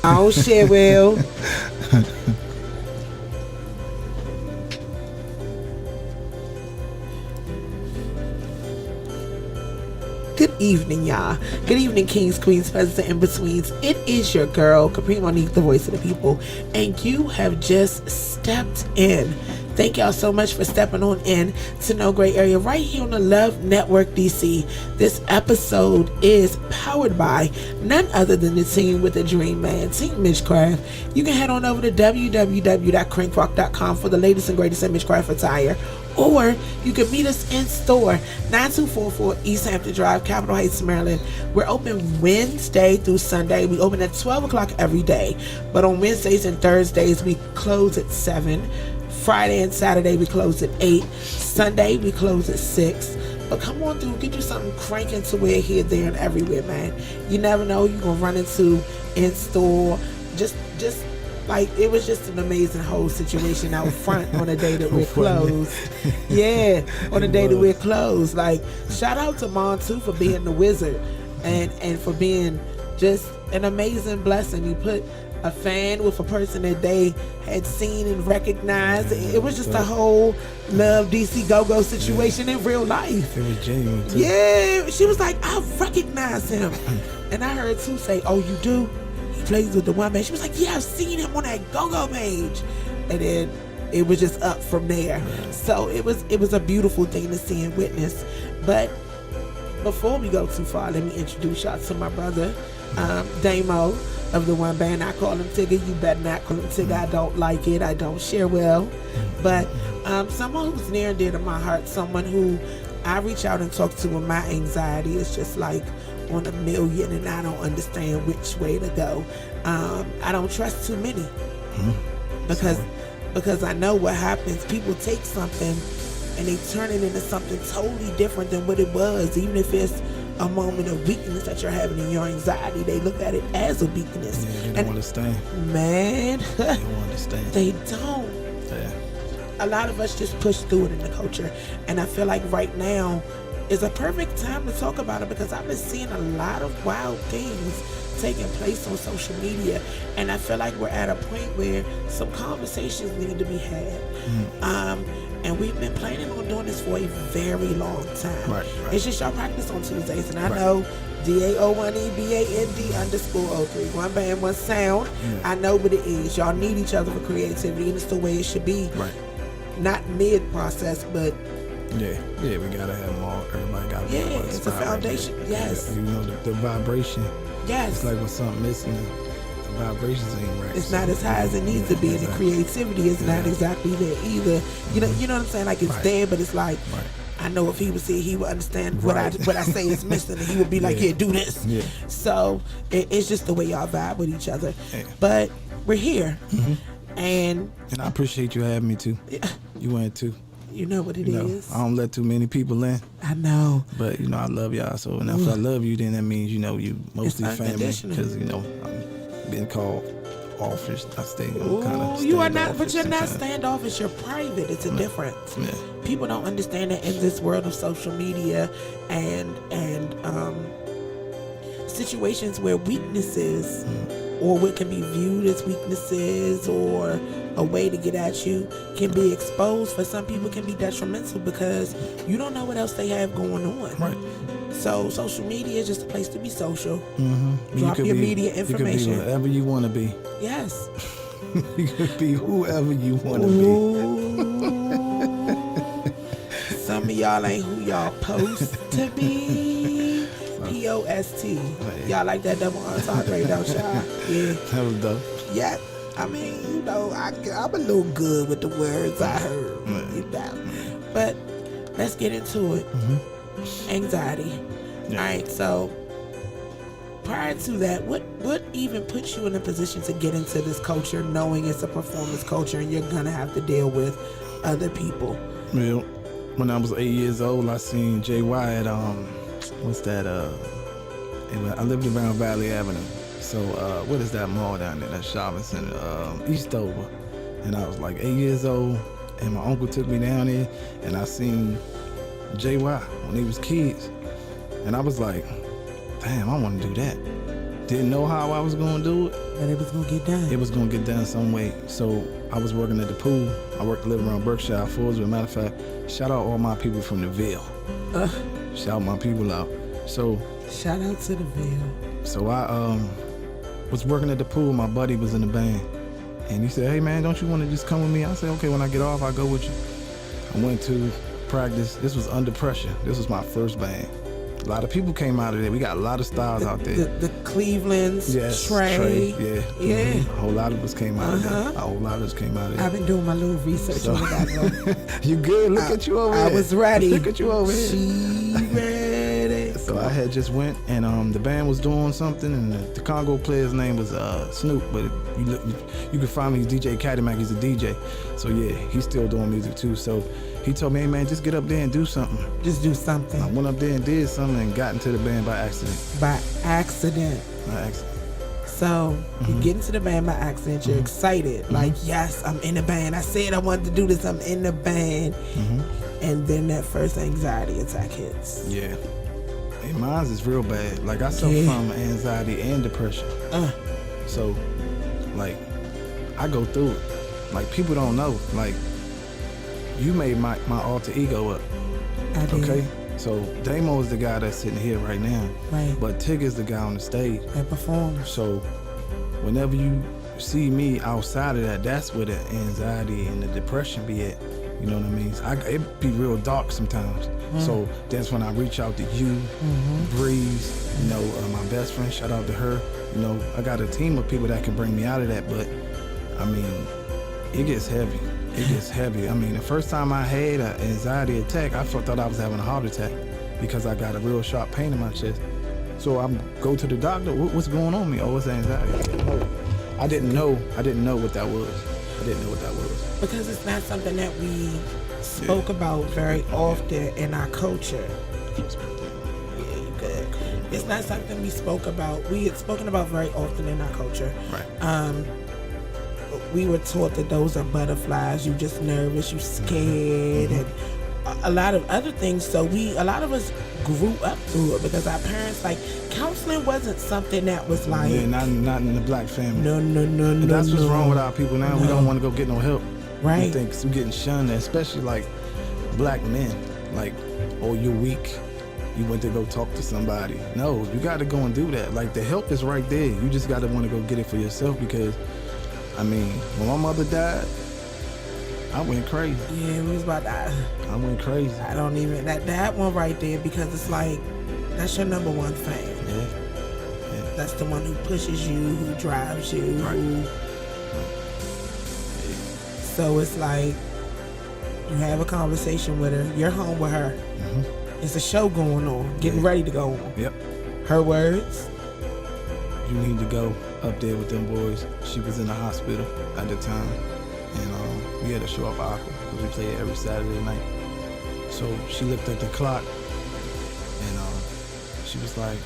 Oh shit, Will. Good evening, y'all. Good evening, kings, queens, peasants, and in-betweens. It is your girl, Kapri, Monique, the voice of the people, and you have just stepped in. Thank y'all so much for stepping on in to No Gray Area right here on the Love Network DC. This episode is powered by none other than the team with the dream man, Team Mitchcraft. You can head on over to www.crankrock.com for the latest and greatest in Mitchcraft attire. Or you can meet us in store, 9244 East Hampton Drive, Capitol Heights, Maryland. We're open Wednesday through Sunday. We open at 12 o'clock every day. But on Wednesdays and Thursdays, we close at 7. Friday and Saturday, we close at 8. Sunday, we close at 6. But come on through, get you something cranking to wear here, there, and everywhere, man. You never know you're going to run into in store. Just like, it was just an amazing whole situation out front on the day that we're closed. Yeah, on the day that we're closed. Like, shout out to Mon too for being the wizard and for being just an amazing blessing. You put a fan with a person that they had seen and recognized. It was just a whole Love DC Go-Go situation in real life. It was genuine too. Yeah, she was like, I recognize him. And I heard Sue say, oh, you do? He plays with the one man. She was like, yeah, I've seen him on that Go-Go page. And then it was just up from there. So it was a beautiful thing to see and witness. But before we go too far, let me introduce y'all to my brother, Damo, of the one band. I call him Tigger. You better not call him Tigger. I don't like it. I don't share well. But someone who's near and dear to my heart, someone who I reach out and talk to when my anxiety is just like on a million and I don't understand which way to go. I don't trust too many because I know what happens. People take something and they turn it into something totally different than what it was. Even if it's a moment of weakness that you're having in your anxiety, they look at it as a weakness. Yeah, they don't understand. Man, they don't understand. They don't. Yeah. A lot of us just push through it in the culture, and I feel like right now is a perfect time to talk about it because I've been seeing a lot of wild things taking place on social media, and I feel like we're at a point where some conversations need to be had. And we've been planning on doing this for a very long time. Right. It's just y'all practice on Tuesdays, and I know DAONEBAND_03. One band, one sound. I know what it is. Y'all need each other for creativity, and it's the way it should be. Right. Not mid-process, but yeah, we gotta have them all. Everybody gotta be it's a foundation. Yes. You know, the vibration. Yes. It's like when something missing, the vibrations ain't right. It's not as high as it needs to be, and the creativity is not exactly there either. You know what I'm saying? Like, it's there, but it's like, I know if he was here, he would understand what I say is missing, and he would be like, here, do this. Yeah. So it's just the way y'all vibe with each other. Yeah. But we're here, and I appreciate you having me too. Yeah. You went too. You know what it is. I don't let too many people in. I know. But, I love y'all. So, and if I love you, then that means, you mostly family. Because, I'm being called offish. I stay kind of you are not, but you're not standoffish. You're private. It's a difference. Yeah. People don't understand that in this world of social media and situations where weaknesses or what can be viewed as weaknesses or a way to get at you can be exposed. For some people can be detrimental because you don't know what else they have going on. Right. So social media is just a place to be social. Drop your media information. You could be whatever you want to be. Yes. You could be whoever you want to be. Some of y'all ain't who y'all supposed to be. POST. Y'all like that double entendre, don't y'all? Yeah. That was dope. Yeah. I mean, I'm a little good with the words I heard. But let's get into it. Anxiety. Yeah. All right, so prior to that, what even puts you in a position to get into this culture, knowing it's a performance culture and you're gonna have to deal with other people? Well, when I was 8 years old, I seen Djzay at I lived around Valley Avenue. So what is that mall down there? That shopping center, Eastover. And I was like 8 years old, and my uncle took me down there, and I seen Djzay when they was kids, and I was like, damn, I want to do that. Didn't know how I was gonna do it. But it was gonna get done. It was gonna get done some way. So I was working at the pool. I worked living around Berkshire, Foldsville. Matter of fact, shout out all my people from the Ville. Shout my people out. So shout out to the Ville. So I was working at the pool. My buddy was in the band, and he said, "Hey man, don't you want to just come with me?" I said, "Okay, when I get off, I'll go with you." I went to practice. This was Under Pressure. This was my first band. A lot of people came out of there. We got a lot of styles out there. The Clevelands, yes, Trey. yeah. A whole lot of us came out of there. A whole lot of us came out of there. I've been doing my little research on that. You good? Look at you over here. I was ready. Look at you over here. She ready. So I had just went, and the band was doing something, and the Congo player's name was Snoop, but you can find me, he's DJ Cadillac, he's a DJ. So yeah, he's still doing music too. So he told me, "Hey man, just get up there and do something." Just do something. I went up there and did something and got into the band by accident. By accident. So you get into the band by accident, you're excited, like, yes, I'm in the band. I said I wanted to do this, I'm in the band. And then that first anxiety attack hits. Yeah. Hey, mine is real bad. Like, I suffer from anxiety and depression. So, like, I go through it. Like, people don't know. Like, you made my alter ego up. I did. Okay? So, Damo is the guy that's sitting here right now. Right. But Tig is the guy on the stage. That performs. So, whenever you see me outside of that, that's where the anxiety and the depression be at. You know what I mean? It be real dark sometimes. So that's when I reach out to you, Breeze, you know, my best friend, shout out to her. You know, I got a team of people that can bring me out of that, but I mean, it gets heavy. It gets heavy. I mean, the first time I had an anxiety attack, I thought I was having a heart attack because I got a real sharp pain in my chest. So I go to the doctor, what's going on with me? Oh, it's anxiety. I didn't know what that was. Because it's not something that we spoke about very often in our culture. Yeah, you good. It's not something we spoke about. We had spoken about very often in our culture. Right. We were taught that those are butterflies. You just nervous, you scared, and a lot of other things. So a lot of us grew up through it because our parents, like, counseling wasn't something that was like... Yeah, not in the black family. No. That's what's wrong with our people now. We don't want to go get no help. Right. We think we're getting shunned, especially like black men. Like, oh, you're weak. You went to go talk to somebody. No, you got to go and do that. Like, the help is right there. You just got to want to go get it for yourself because, I mean, when my mother died, I went crazy. Yeah, we was about that. I went crazy. I don't even, that one right there, because it's like, that's your number one fan. Yeah. That's the one who pushes you, who drives you, Right. So it's like, you have a conversation with her, you're home with her. It's a show going on, getting ready to go on. Yep. Her words. You need to go up there with them boys. She was in the hospital at the time. And we had to show up Aqua because we play it every Saturday night. So she looked at the clock and she was like,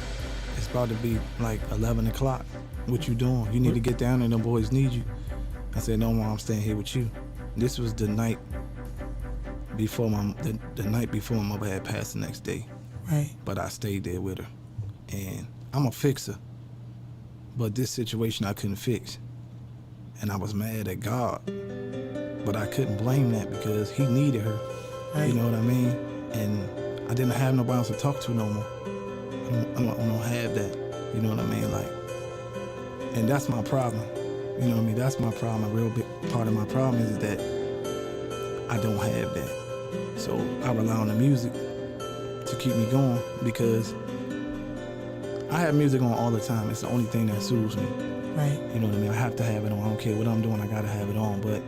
"It's about to be like 11 o'clock. What you doing? You need to get down there, them boys need you." I said, "No, Mom, I'm staying here with you." This was the night before the night before my mother had passed the next day. Right. But I stayed there with her. And I'm a fixer. But this situation I couldn't fix. And I was mad at God. But I couldn't blame that because he needed her. Right. You know what I mean? And I didn't have nobody else to talk to no more. I don't have that. You know what I mean? Like, and that's my problem. You know what I mean? That's my problem. A real big part of my problem is that I don't have that. So I rely on the music to keep me going because I have music on all the time. It's the only thing that soothes me. Right. You know what I mean? I have to have it on. I don't care what I'm doing. I gotta have it on. But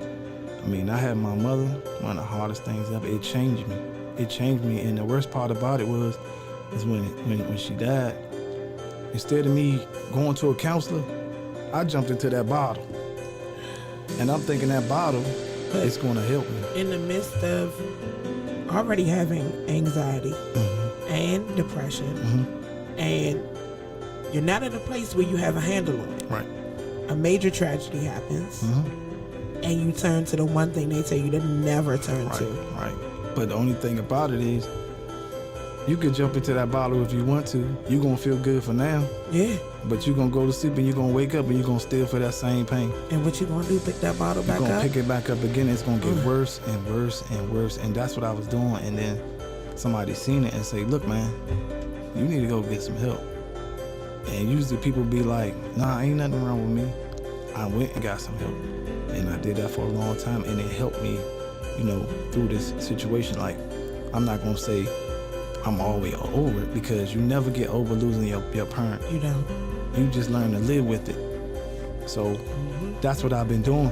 I mean, I had my mother, one of the hardest things ever. It changed me. It changed me. And the worst part about it is when she died, instead of me going to a counselor, I jumped into that bottle. And I'm thinking that bottle is going to help me. In the midst of already having anxiety and depression, and you're not in a place where you have a handle on it. Right. A major tragedy happens, and you turn to the one thing they tell you to never turn to. Right. But the only thing about it is, You could jump into that bottle if you want to. You gonna feel good for now. Yeah. But you gonna go to sleep and you gonna wake up and you gonna still feel that same pain. And what you gonna do? Pick that bottle back up? You're gonna pick it back up again. It's gonna get worse and worse and worse. And that's what I was doing. And then somebody seen it and say, look, man, you need to go get some help. And usually people be like, nah, ain't nothing wrong with me. I went and got some help. And I did that for a long time. And it helped me, you know, through this situation. Like, I'm not gonna say I'm always over it, because you never get over losing your parent. You don't. You just learn to live with it. So that's what I've been doing.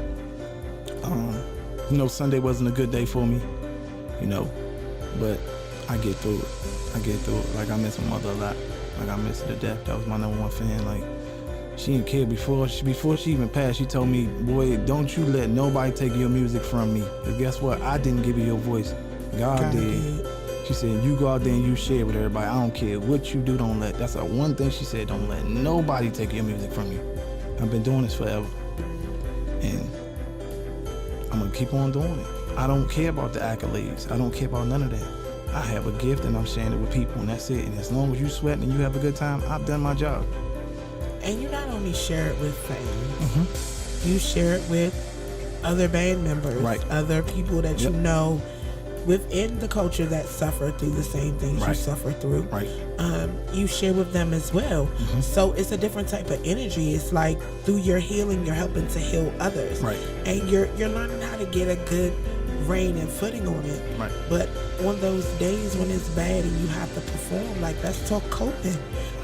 You know, Sunday wasn't a good day for me, you know, but I get through it. I get through it. Like, I miss my mother a lot. Like, I miss her to death. That was my #1 fan. Like, she didn't care before she even passed. She told me, boy, don't you let nobody take your music from me. Because guess what? I didn't give you your voice. God did. She said, you go out there and you share with everybody. I don't care what you do, don't let. That's the one thing she said, don't let nobody take your music from you. I've been doing this forever. And I'm gonna keep on doing it. I don't care about the accolades. I don't care about none of that. I have a gift and I'm sharing it with people, and that's it. And as long as you sweat and you have a good time, I've done my job. And you not only share it with fans, you share it with other band members, other people that you know within the culture that suffer through the same things you suffer through. You share with them as well. So it's a different type of energy. It's like through your healing, you're helping to heal others. And you're learning how to get a good rein and footing on it. But on those days when it's bad and you have to perform, like, let's talk coping.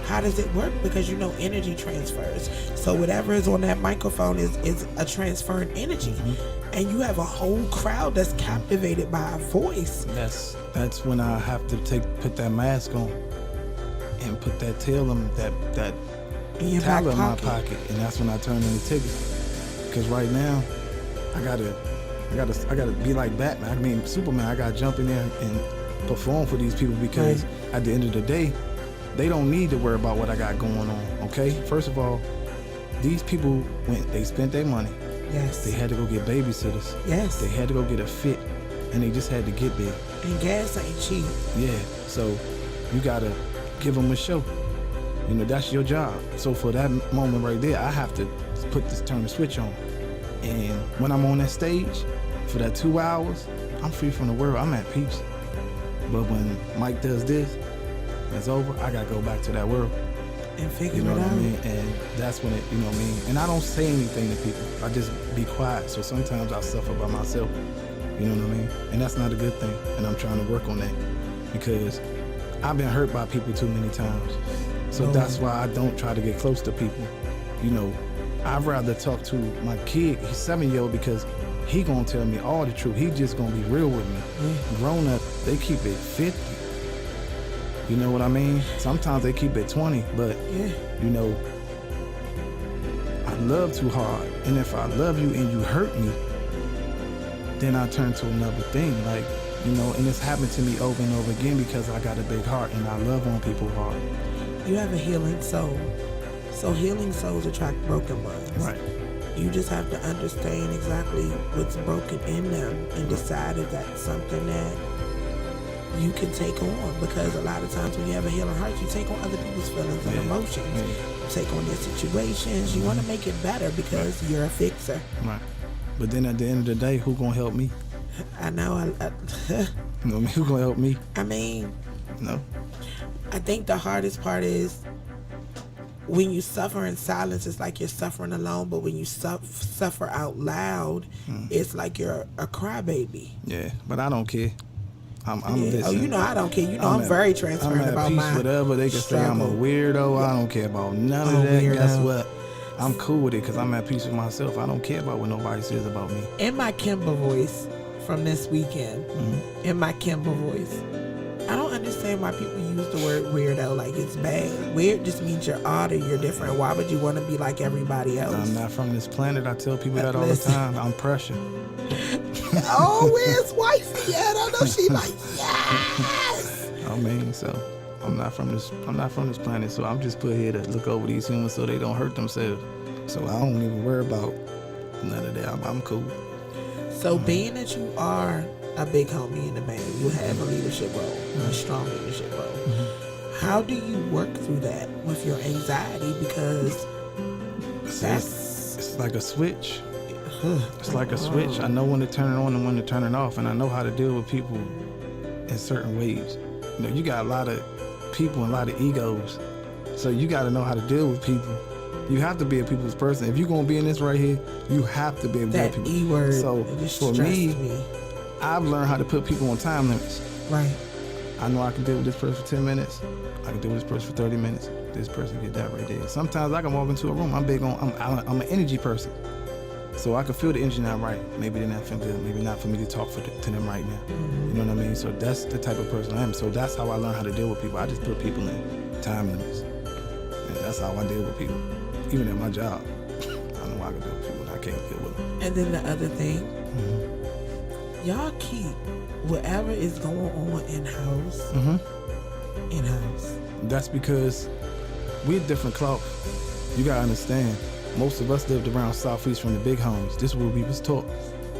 How does it work? Because you know energy transfers. So whatever is on that microphone is a transferred energy. And you have a whole crowd that's captivated by a voice. That's when I have to put that mask on and put that tail in that towel in my pocket, and that's when I turn in the ticket. Because right now, I gotta be like Batman. I mean Superman. I gotta jump in there and perform for these people, because at the end of the day, they don't need to worry about what I got going on. Okay, first of all, these people they spent their money. They had to go get babysitters. They had to go get a fit, and they just had to get there. And gas ain't cheap. So you gotta give them a show. You know, that's your job. So for that moment right there, I have to turn the switch on. And when I'm on that stage for that 2 hours, I'm free from the world. I'm at peace. But when Mike does this, it's over. I gotta go back to that world. And figure it out. You know what I mean? And that's when it, you know what I mean? And I don't say anything to people. I just be quiet. So sometimes I suffer by myself. You know what I mean? And that's not a good thing. And I'm trying to work on that, because I've been hurt by people too many times. So that's why I don't try to get close to people. You know, I'd rather talk to my kid. He's 7-year-old, because he gonna tell me all the truth. He just gonna be real with me. Grown up, they keep it 50. You know what I mean? Sometimes they keep it 20, but you know, I love too hard. And if I love you and you hurt me, then I turn to another thing. Like, you know, and it's happened to me over and over again, because I got a big heart and I love on people's heart. You have a healing soul. So healing souls attract broken ones. You just have to understand exactly what's broken in them and decide if that's something that you can take on. Because a lot of times when you have a healing heart, you take on other people's feelings and emotions. You take on their situations. You want to make it better, because you're a fixer. But then at the end of the day, who gonna help me? I know. You know what I mean? Who gonna help me? I mean, no. I think the hardest part is when you suffer in silence, it's like you're suffering alone. But when you suffer out loud, it's like you're a crybaby. But I don't care. I'm listening. Oh, you know I don't care. You know I'm very transparent about my whatever they can struggle. say I'm a weirdo. I don't care about none of that. Weirdo. Guess what? I'm cool with it, because I'm at peace with myself. I don't care about what nobody says about me. In my Kimber voice from this weekend, in my Kimber voice, I don't understand why people use the word weirdo like it's bad. Weird just means you're odd or you're different. Why would you want to be like everybody else? I'm not from this planet. I tell people that all the time. I'm pressure. Oh, where's wifey at? I know she like, yes. I mean, so I'm not from this planet, so I'm just put here to look over these humans so they don't hurt themselves. So I don't even worry about none of that. I'm cool. So being that you are a big homie in the band. You have a leadership role, a strong leadership role. How do you work through that with your anxiety? Because it's like a switch. It's like a switch. I know when to turn it on and when to turn it off, and I know how to deal with people in certain ways. You know, you got a lot of people and a lot of egos, so you got to know how to deal with people. You have to be a people's person. If you're gonna be in this right here, you have to be able to deal with people. That E word. So for me, I've learned how to put people on time limits. Right. I know I can deal with this person for 10 minutes. I can deal with this person for 30 minutes. This person get that right there. Sometimes I can walk into a room. I'm an energy person. So I can feel the energy not right. Maybe they're not feeling good. Maybe not for me to talk to them right now. You know what I mean? So that's the type of person I am. So that's how I learn how to deal with people. I just put people in time limits. And that's how I deal with people. Even at my job, I know I can deal with people and I can't deal with them. And then the other thing, y'all keep whatever is going on in-house, in-house. That's because we're different cloth. You gotta understand, most of us lived around Southeast from the big homies. This is what we was taught.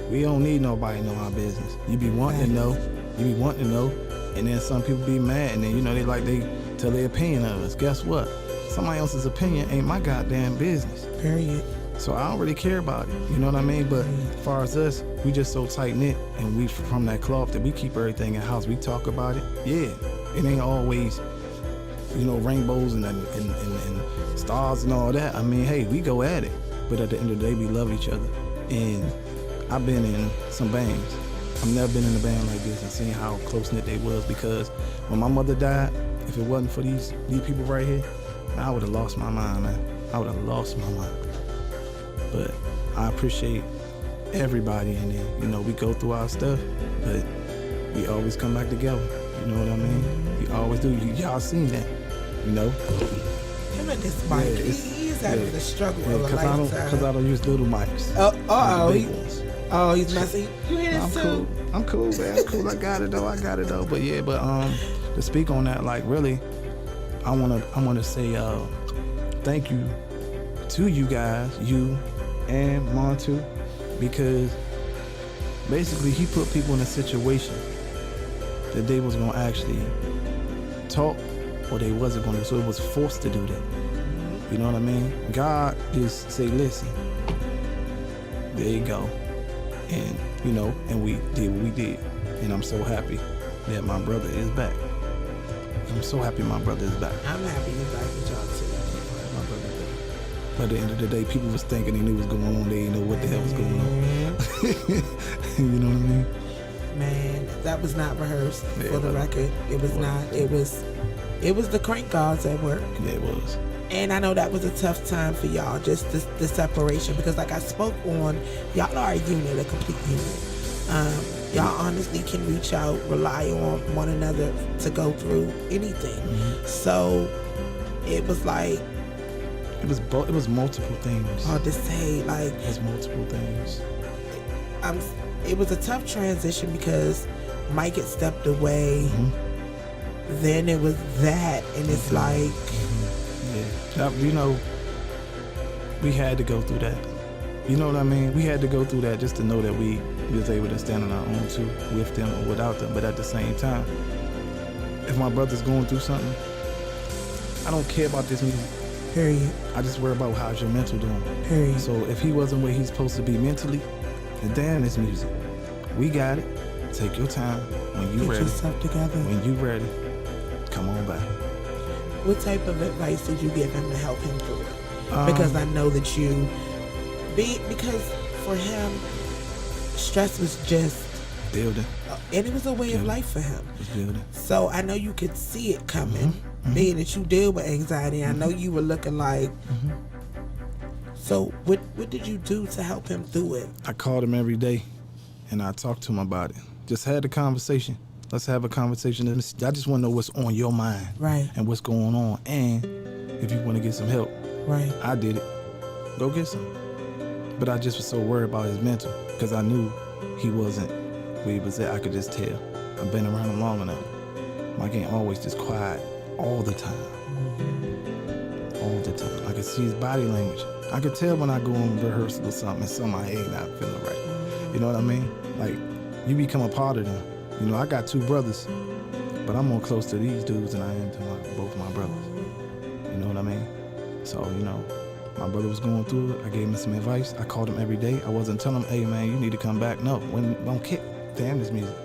We don't need nobody to know our business. You be wanting to know, and then some people be mad, and then they tell their opinion of us. Guess what? Somebody else's opinion ain't my goddamn business. Period. So I don't really care about it. You know what I mean? But as far as us, we just so tight knit, and we from that cloth that we keep everything in house. We talk about it. Yeah, it ain't always, rainbows and stars and all that. I mean, hey, we go at it. But at the end of the day, we love each other. And I've been in some bands. I've never been in a band like this and seen how close knit they was, because when my mother died, if it wasn't for these people right here, I would have lost my mind, man. I would have lost my mind. But I appreciate everybody in there. We go through our stuff, but we always come back together. You know what I mean? We always do. Y'all seen that, Him and this mic, he's having the struggle of a lifetime. Because I don't use little mics. He's messy. You hear this too? I'm cool, man. I'm cool. I got it though. But to speak on that, like, really, I wanna say thank you to you guys, you and Montu, because basically he put people in a situation that they was gonna actually talk or they wasn't gonna, so it was forced to do that. You know what I mean? God just say, listen, there you go. And and we did what we did. And I'm so happy that my brother is back. I'm so happy my brother is back. I'm happy he's back with y'all too. My brother is back. But at the end of the day, people was thinking they knew what was going on. They didn't know what the hell was going on. You know what I mean? Man, that was not rehearsed, for the record. It was not. It was the crank gods at work. Yeah, it was. And I know that was a tough time for y'all, just the separation, because like I spoke on, y'all are a unit, a complete unit. Y'all honestly can reach out, rely on one another to go through anything. So it was like, it was multiple things. Hard to say, like, it was multiple things. It was a tough transition because Mike had stepped away. Then it was that, and it's like, we had to go through that. You know what I mean? We had to go through that just to know that we was able to stand on our own too, with them or without them. But at the same time, if my brother's going through something, I don't care about this music. Period. I just worry about how's your mental doing. Period. So if he wasn't where he's supposed to be mentally, then damn this music. We got it. Take your time. When you ready. Get yourself together. When you ready, come on back. What type of advice did you give him to help him through it? Because I know that because for him, stress was just building, and it was a way of life for him. It was building. So I know you could see it coming, being that you deal with anxiety. I know you were looking like. So what did you do to help him through it? I called him every day, and I talked to him about it. Just had a conversation. Let's have a conversation. I just want to know what's on your mind, right? And what's going on, and if you want to get some help, right? I did it. Go get some. But I just was so worried about his mental, because I knew he wasn't where he was at. I could just tell. I've been around him long enough. Mike ain't always just quiet all the time. All the time. I could see his body language. I could tell when I go on rehearsal or something and somebody ain't not feeling right. You know what I mean? Like, you become a part of them. You know, I got 2 brothers, but I'm more close to these dudes than I am to both my brothers. You know what I mean? So, you know, my brother was going through it. I gave him some advice. I called him every day. I wasn't telling him, hey, man, you need to come back. No, don't kick. Damn this music.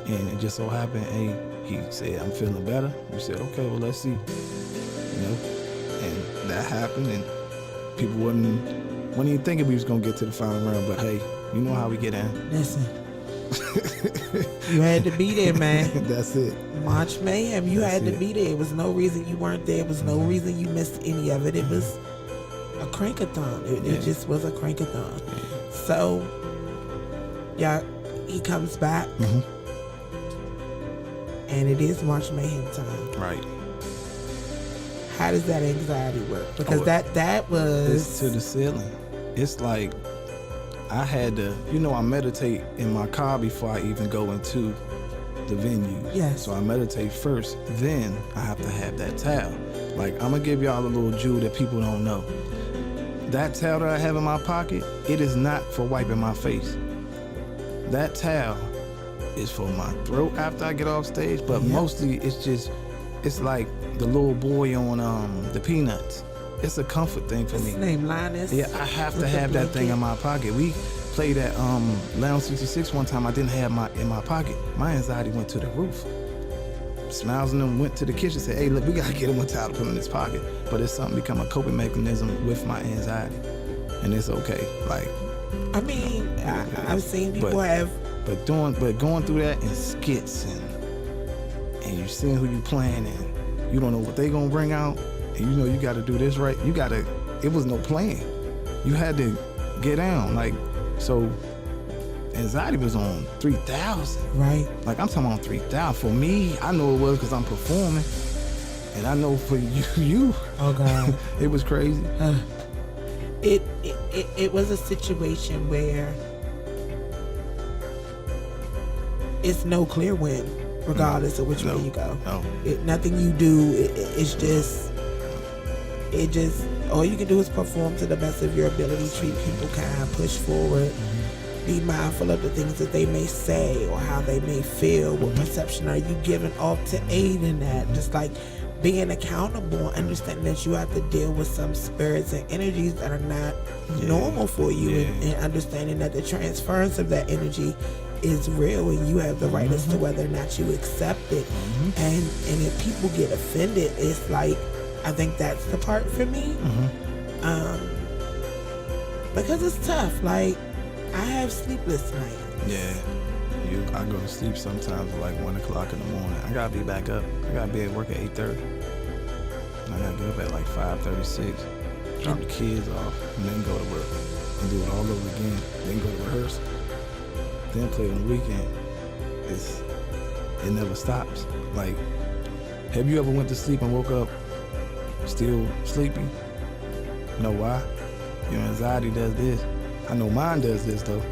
And it just so happened, hey, he said, I'm feeling better. We said, okay, well, let's see. You know, and that happened, and people wouldn't even thinking we was going to get to the final round, but hey, you know how we get in. Listen. You had to be there, man. That's it. March Mayhem, you had to be there. It was no reason you weren't there. It was no reason you missed any of it. It was a crankathon. It just was a crankathon. So, yeah, he comes back, and it is March Mayhem time. Right. How does that anxiety work? Because that was... It's to the ceiling. It's like I had to, you know, I meditate in my car before I even go into the venue. Yes. So I meditate first, then I have to have that towel. Like, I'm gonna give y'all a little jewel that people don't know. That towel that I have in my pocket, it is not for wiping my face. That towel is for my throat after I get off stage, but mostly it's like the little boy on the Peanuts. It's a comfort thing for me. His name Linus. Yeah, I have to have that thing in my pocket. We played at Lounge 66 one time. I didn't have in my pocket. My anxiety went to the roof. Smiles and them went to the kitchen, said, hey, look, we gotta get him a towel to put in his pocket. But it's something become a coping mechanism with my anxiety. And it's okay. Like, I mean, I've seen people have... But going through that in skits and you seeing who you playing and you don't know what they gonna bring out, and you know you gotta do this right. It was no plan. You had to get down. Like, so anxiety was on 3,000. Right. Like, I'm talking on 3,000. For me, I know it was because I'm performing. And I know for you. Oh God. It was crazy. It was a situation where it's no clear win, regardless of which way you go. No. Nothing you do, it just all you can do is perform to the best of your ability, treat people kind, push forward, be mindful of the things that they may say or how they may feel. What perception are you giving off to aid in that? Just like being accountable, understanding that you have to deal with some spirits and energies that are not normal for you, and understanding that the transference of that energy is real, and you have the right as to whether or not you accept it. And if people get offended, it's like, I think that's the part for me. Because it's tough. Like, I have sleepless nights. Yeah. I go to sleep sometimes at like 1 o'clock in the morning. I gotta be back up. I gotta be at work at 8:30. And I gotta get up at like 5:36. Drop the kids off and then go to work and do it all over again. Then go to rehearsal. Then play on the weekend. It never stops. Like, have you ever went to sleep and woke up still sleepy? You know why? Your anxiety does this. I know mine does this though.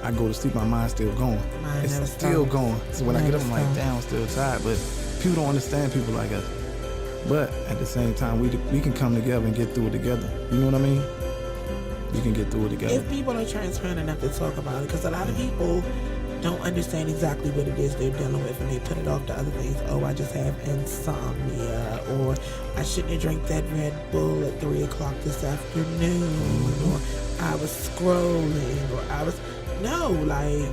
I go to sleep, my mind's still going. It's still going. So when I get up, I'm like, damn, I'm still tired. But people don't understand people like us. But at the same time, we can come together and get through it together. You know what I mean? We can get through it together. If people are transparent enough to talk about it, because a lot of people don't understand exactly what it is they're dealing with, and they put it off to other things. Oh, I just have insomnia, or I shouldn't have drank that Red Bull at 3 o'clock this afternoon, or I was scrolling, or I was... No, like...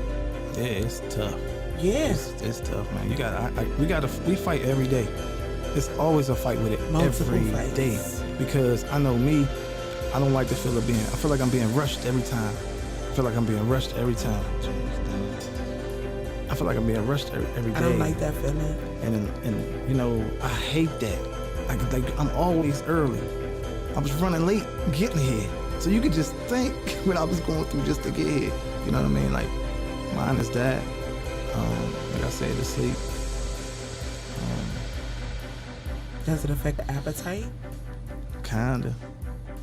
Yeah, it's tough. Yeah. It's tough, man. We fight every day. It's always a fight with it. Multiple every fights. day. Because I know me, I don't like the feel of I feel like I'm being rushed every time. I feel like I'm being rushed every time. I feel like I'm being rushed every day. I don't like that feeling. And you know, I hate that. Like I'm always early. I was running late getting here. So you could just think what I was going through just to get here. You know what I mean? Like, mine is that. Like I said, the sleep. Does it affect the appetite? Kinda.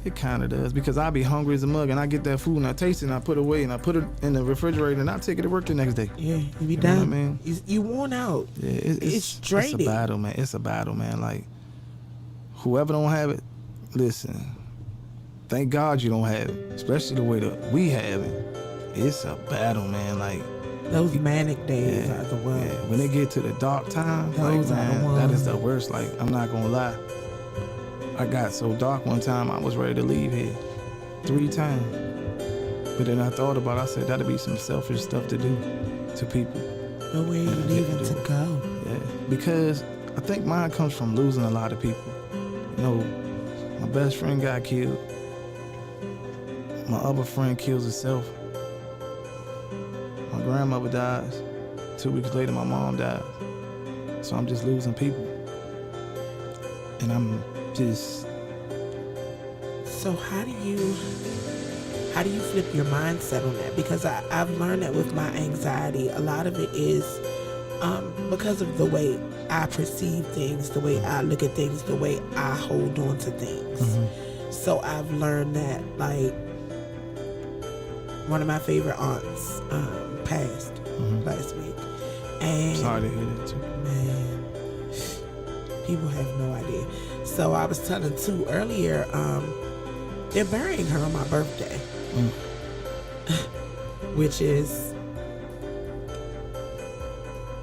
It kinda does, because I be hungry as a mug and I get that food and I taste it and I put it away and I put it in the refrigerator and I take it to work the next day. Yeah, you be You done. know what I mean? You worn out. Yeah, it's draining. It's a battle, man. It's a battle, man. Like, whoever don't have it, listen. Thank God you don't have it, especially the way that we have it. It's a battle, man. Like, Those manic days are the ones. Yeah. When they get to the dark times, Those like, are the man, ones. that is the worst. Like, I'm not gonna lie. I got so dark one time, I was ready to leave here 3 times. But then I thought about it, I said, that'd be some selfish stuff to do to people. But where are you leaving to go? Yeah, because I think mine comes from losing a lot of people. You know, my best friend got killed. My other friend kills herself. My grandmother dies. 2 weeks later, my mom dies. So I'm just losing people. And I'm just... So how do you flip your mindset on that? Because I've learned that with my anxiety, a lot of it is because of the way I perceive things, the way I look at things, the way I hold on to things. Mm-hmm. So I've learned that, like, one of my favorite aunts passed last week. And sorry to hear that too. Man, people have no idea. So I was telling Sue earlier, they're burying her on my birthday. Which is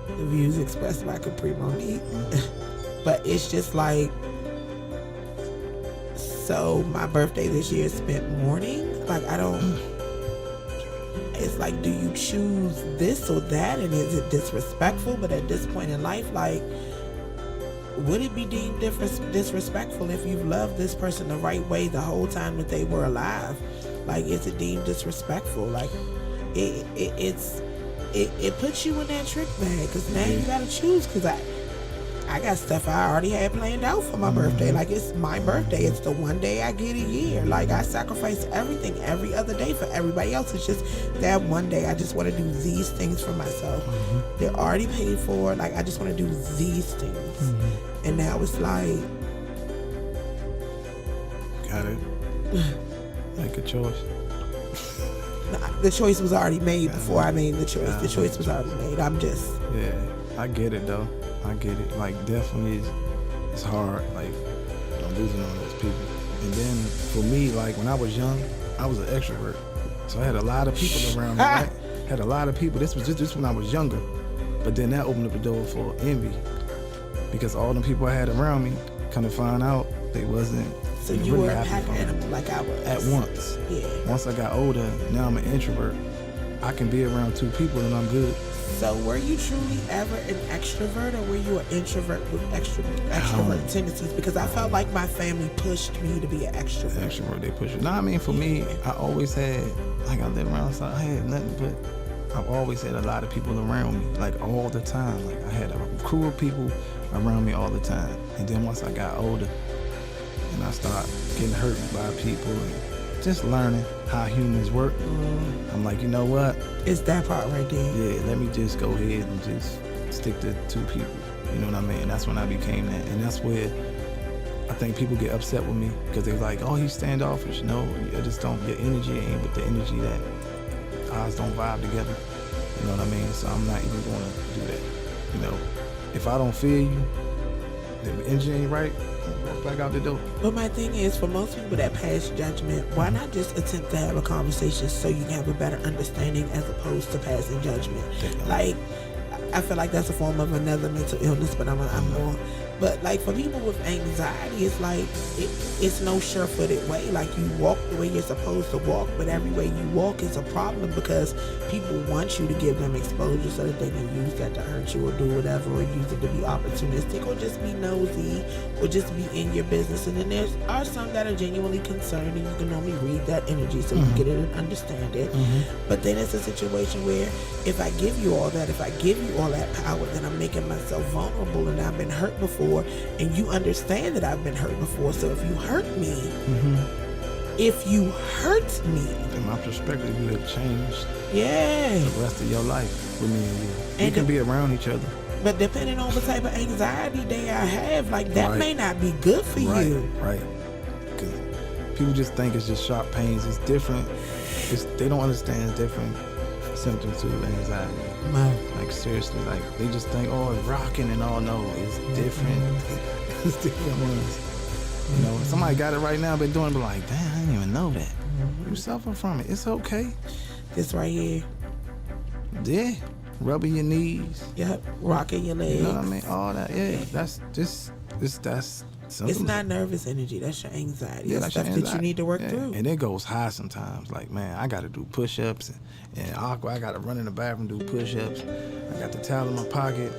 the views expressed by Kapri Monique. But it's just like, so my birthday this year is spent mourning. Like, I don't, it's like, do you choose this or that? And is it disrespectful? But at this point in life, like, would it be deemed disrespectful if you've loved this person the right way the whole time that they were alive? Like, is it deemed disrespectful? Like, it puts you in that trick bag, because now you gotta choose. Because I got stuff I already had planned out for my birthday. Like, it's my birthday. It's the one day I get a year. Like, I sacrifice everything every other day for everybody else. It's just that one day I just want to do these things for myself. They're already paid for. Like, I just want to do these things. And now it's like, got it. Make a choice. The choice was already made before I made the choice. The choice was already made. I'm just... Yeah, I get it, though. I get it. Like, definitely it's hard, like, you know, losing all those people. And then, for me, like, when I was young, I was an extrovert. So I had a lot of people around me, right? Had a lot of people. This was just when I was younger. But then that opened up the door for envy. Because all the people I had around me, kind of find out they wasn't... So you really were a pack animal like I was. At once. Yeah. Once I got older, now I'm an introvert. I can be around 2 people and I'm good. So were you truly ever an extrovert, or were you an introvert with extrovert tendencies? Because I felt like my family pushed me to be an extrovert. Extrovert, they push you. No, I mean, for me, I always had, like, I lived around, so I had nothing but, I've always had a lot of people around me, like, all the time. Like, I had a crew of people around me all the time. And then once I got older, and I started getting hurt by people and just learning how humans work, I'm like, you know what? It's that part right there. Yeah, let me just go ahead and just stick to 2 people. You know what I mean? That's when I became that. And that's where I think people get upset with me, because they're like, oh, he's standoffish. No, I just don't, your energy ain't with the energy that ours don't vibe together. You know what I mean? So I'm not even going to do that. You know, if I don't feel you, the energy ain't right, walk back out the door. But my thing is, for most people that pass judgment, why not just attempt to have a conversation so you can have a better understanding as opposed to passing judgment? Like, I feel like that's a form of another mental illness, but I'm more. But like, for people with anxiety, it's like it's no sure-footed way. Like, you walk the way you're supposed to walk, but every way you walk is a problem, because people want you to give them exposure so that they can use that to hurt you or do whatever, or use it to be opportunistic, or just be nosy, or just be in your business. And then there are some that are genuinely concerned, and you can only read that energy so you get it and understand it. But then it's a situation where if I give you all that, if I give you all that power, then I'm making myself vulnerable, and I've been hurt before. And you understand that I've been hurt before. So if you hurt me, then my perspective would have changed. Yeah. The rest of your life with me and you. We can be around each other. But depending on what type of anxiety day I have, like, that may not be good for you. Right. Because people just think it's just sharp pains. It's different. They don't understand different symptoms to anxiety. Like, seriously, like, they just think, oh, it's rocking and all. No, it's different. It's different ones. You know, somebody got it right now, been doing it, but like, damn, I didn't even know that. You suffer from it. It's okay. This right here. Yeah. rubbing your knees. Yep, rocking your legs. You know what I mean? All that. Yeah, that's symptoms. It's not nervous energy. That's your anxiety. Yeah, that's that's stuff your that you need to work through. And it goes high sometimes. Like, man, I got to do push-ups and awkward. I got to run in the bathroom, do push-ups. I got the towel in my pocket.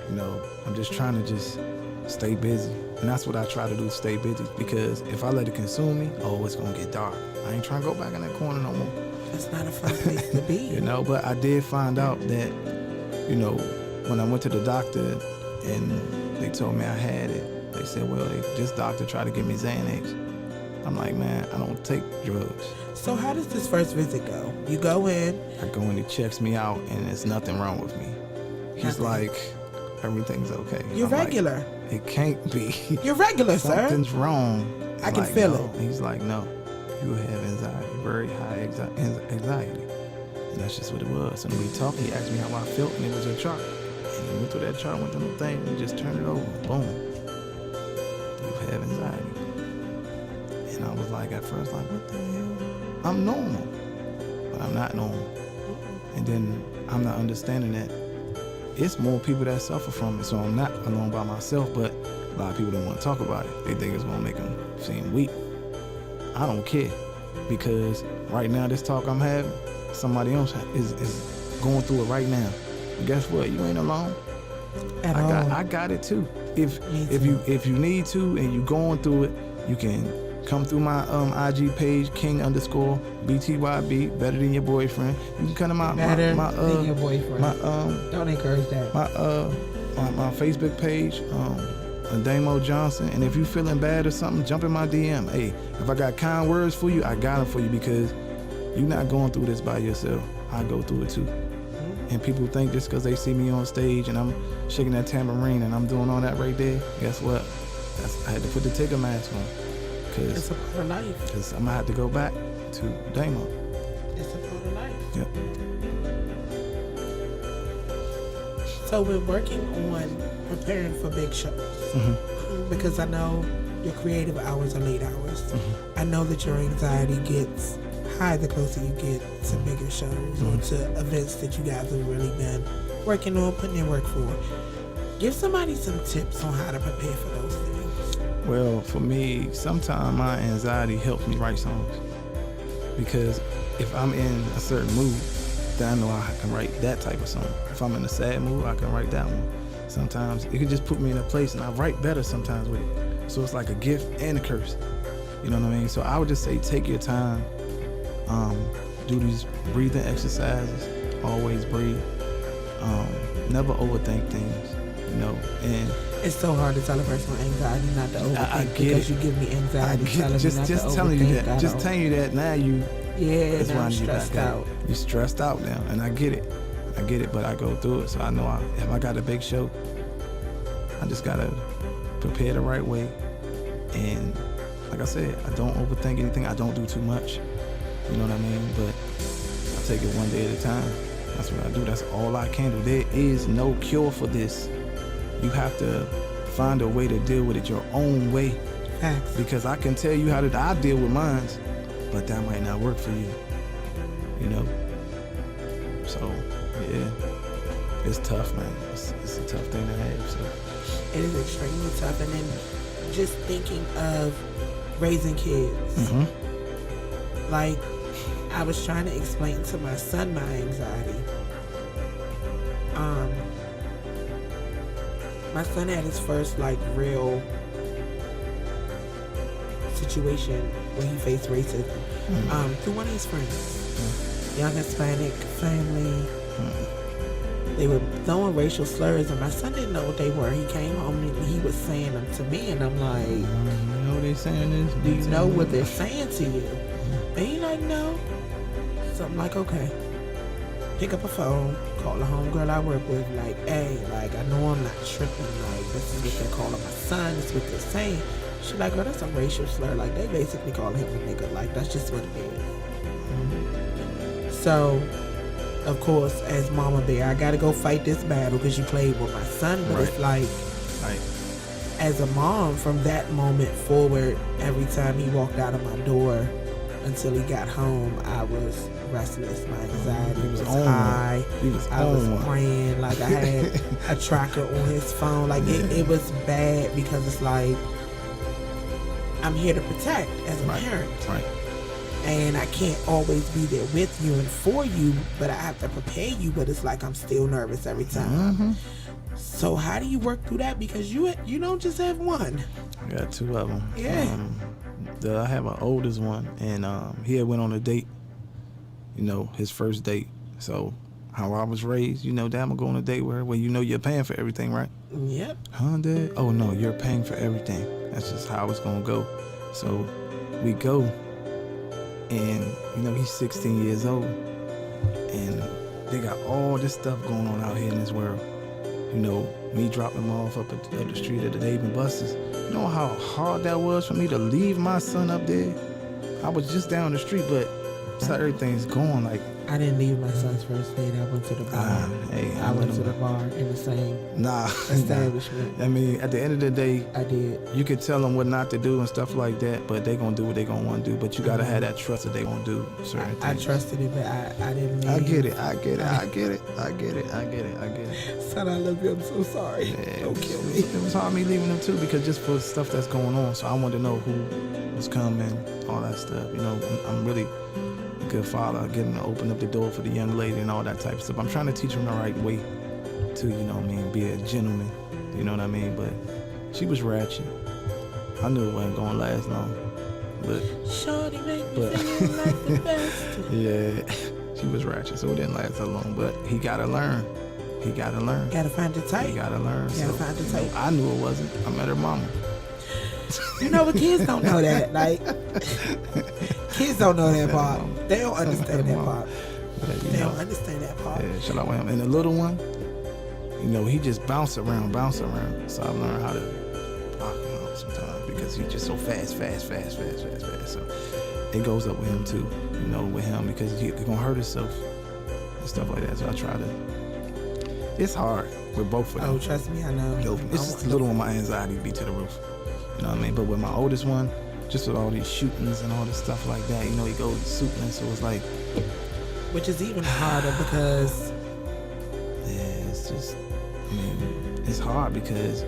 You know, I'm just trying to just stay busy. And that's what I try to do, stay busy. Because if I let it consume me, it's going to get dark. I ain't trying to go back in that corner no more. That's not a fun place to be. You know, but I did find out that, you know, when I went to the doctor and they told me I had it, they said, well, this doctor tried to give me Xanax. I'm like, man, I don't take drugs. So how does this first visit go? You go in. I go in, he checks me out, and there's nothing wrong with me. He's like, everything's okay. You're regular. Like, it can't be. You're regular, sir. Something's wrong. I can feel it. He's like, no, you have anxiety, very high anxiety. And that's just what it was. And when we talked, he asked me how I felt, and it was a chart. And he went through that chart, went through the thing, and just turned it over. Boom. You have anxiety. And I was like, at first, like, what the hell? I'm normal. But I'm not normal. And then I'm not understanding that it's more people that suffer from it. So I'm not alone by myself, but a lot of people don't want to talk about it. They think it's going to make them seem weak. I don't care. Because right now, this talk I'm having, somebody else is going through it right now. And guess what? You ain't alone. I got it too. If you need to and you going through it, you can come through my IG page, King_BTYB, better than your boyfriend. You can come to my than your boyfriend. Don't encourage that. My Facebook page, Damo Johnson. And if you feeling bad or something, jump in my DM. Hey, if I got kind words for you, I got them for you, because you're not going through this by yourself. I go through it too. And people think just because they see me on stage and I'm shaking that tambourine and I'm doing all that right there, guess what? I had to put the ticker mask on. It's a part of life. Because I'm going to have to go back to Damo. It's a part of life. Yep. So we're working on preparing for big shows. Because I know your creative hours are late hours. I know that your anxiety gets high the closer you get to bigger shows or to events that you guys have really been working on, putting in work for. Give somebody some tips on how to prepare for those things. Well, for me, sometimes my anxiety helps me write songs. Because if I'm in a certain mood, then I know I can write that type of song. If I'm in a sad mood, I can write that one. Sometimes it can just put me in a place and I write better sometimes with it. So it's like a gift and a curse. You know what I mean? So I would just say take your time. Do these breathing exercises. Always breathe. Never overthink things, you know. And it's so hard to tell a person with anxiety not to overthink. I get because it. you give me anxiety telling me not to overthink. Just telling you that now you. Yeah, now I'm stressed out. You're stressed out now, and I get it, but I go through it. So I know if I got a big show, I just gotta prepare the right way. And like I said, I don't overthink anything. I don't do too much. You know what I mean? But I take it one day at a time. That's what I do. That's all I can do. There is no cure for this. You have to find a way to deal with it your own way. Facts. Because I can tell you how I deal with mine, but that might not work for you. You know? So, yeah. It's tough, man. It's a tough thing to have. So. It is extremely tough. And then just thinking of raising kids. Like, I was trying to explain to my son my anxiety. My son had his first real situation where he faced racism through one of his friends. Young Hispanic family. They were throwing racial slurs, and my son didn't know what they were. He came home and he was saying them to me, and I'm like, you know what they're saying is? Do you know what they're saying to you? And he like, no. So I'm like, okay. Pick up a phone, call a homegirl I work with, like, hey, I know I'm not tripping, this is what they're calling my son, this is what they're saying. She's like, oh, that's a racial slur, they basically call him a nigga, that's just what it is. So, of course, as Mama Bear, I gotta go fight this battle because you played with my son, but it's as a mom, from that moment forward, every time he walked out of my door, until he got home, I was restless. My anxiety was on high. one. I was praying. Like, I had a tracker on his phone. Like, it was bad because it's like, I'm here to protect as a parent. Right. And I can't always be there with you and for you, but I have to prepare you. But it's like I'm still nervous every time. Mm-hmm. So how do you work through that? Because you don't just have one. I got two of them. Yeah. I have an oldest one, and he had went on a date. His first date. So how I was raised, Damo go on a date with her. Well, you're paying for everything, right? Yep. Huh, Dad? Oh no, you're paying for everything. That's just how it's gonna go. So we go, and he's 16 years old, and they got all this stuff going on out here in this world. Me dropping him off up the street at the Dave and Buster's. You know how hard that was for me to leave my son up there? I was just down the street, but so everything's going like. I didn't leave my son's first date. I went to the bar. I went to the bar in the same establishment. I mean, at the end of the day, I did. You could tell them what not to do and stuff like that, but they gonna do what they gonna want to do. But you gotta have that trust that they gonna do certain things. I trusted it, but I didn't leave. I get it. Son, I love you. I'm so sorry. Yeah, Don't kill me. It was hard me leaving them too, because just for stuff that's going on. So I wanted to know who was coming, all that stuff. I'm really a good father, getting to open up the door for the young lady and all that type of stuff. I'm trying to teach them the right way to, be a gentleman. You know what I mean? But she was ratchet. I knew it wasn't gonna last long. But Shorty make me feel like the best. Yeah, she was ratchet, so it didn't last that long. But he gotta learn. Gotta find your type. He gotta learn. Gotta find your type. I knew it wasn't. I met her mama. But kids don't know that. Like, kids don't know that part. They don't understand that part. They don't understand that part. Yeah, shout out to him. And the little one, he just bounce around. So I've learned how to block him out sometimes because he's just so fast. So it goes up with him too, because he's gonna hurt himself and stuff like that. So I try to. It's hard with both of them. Oh, trust me, I know. It's just a little on my anxiety be to the roof. You know what I mean? But with my oldest one, just with all these shootings and all this stuff like that, he goes shooting, so it's like. Which is even harder because. Yeah, it's just. It's hard because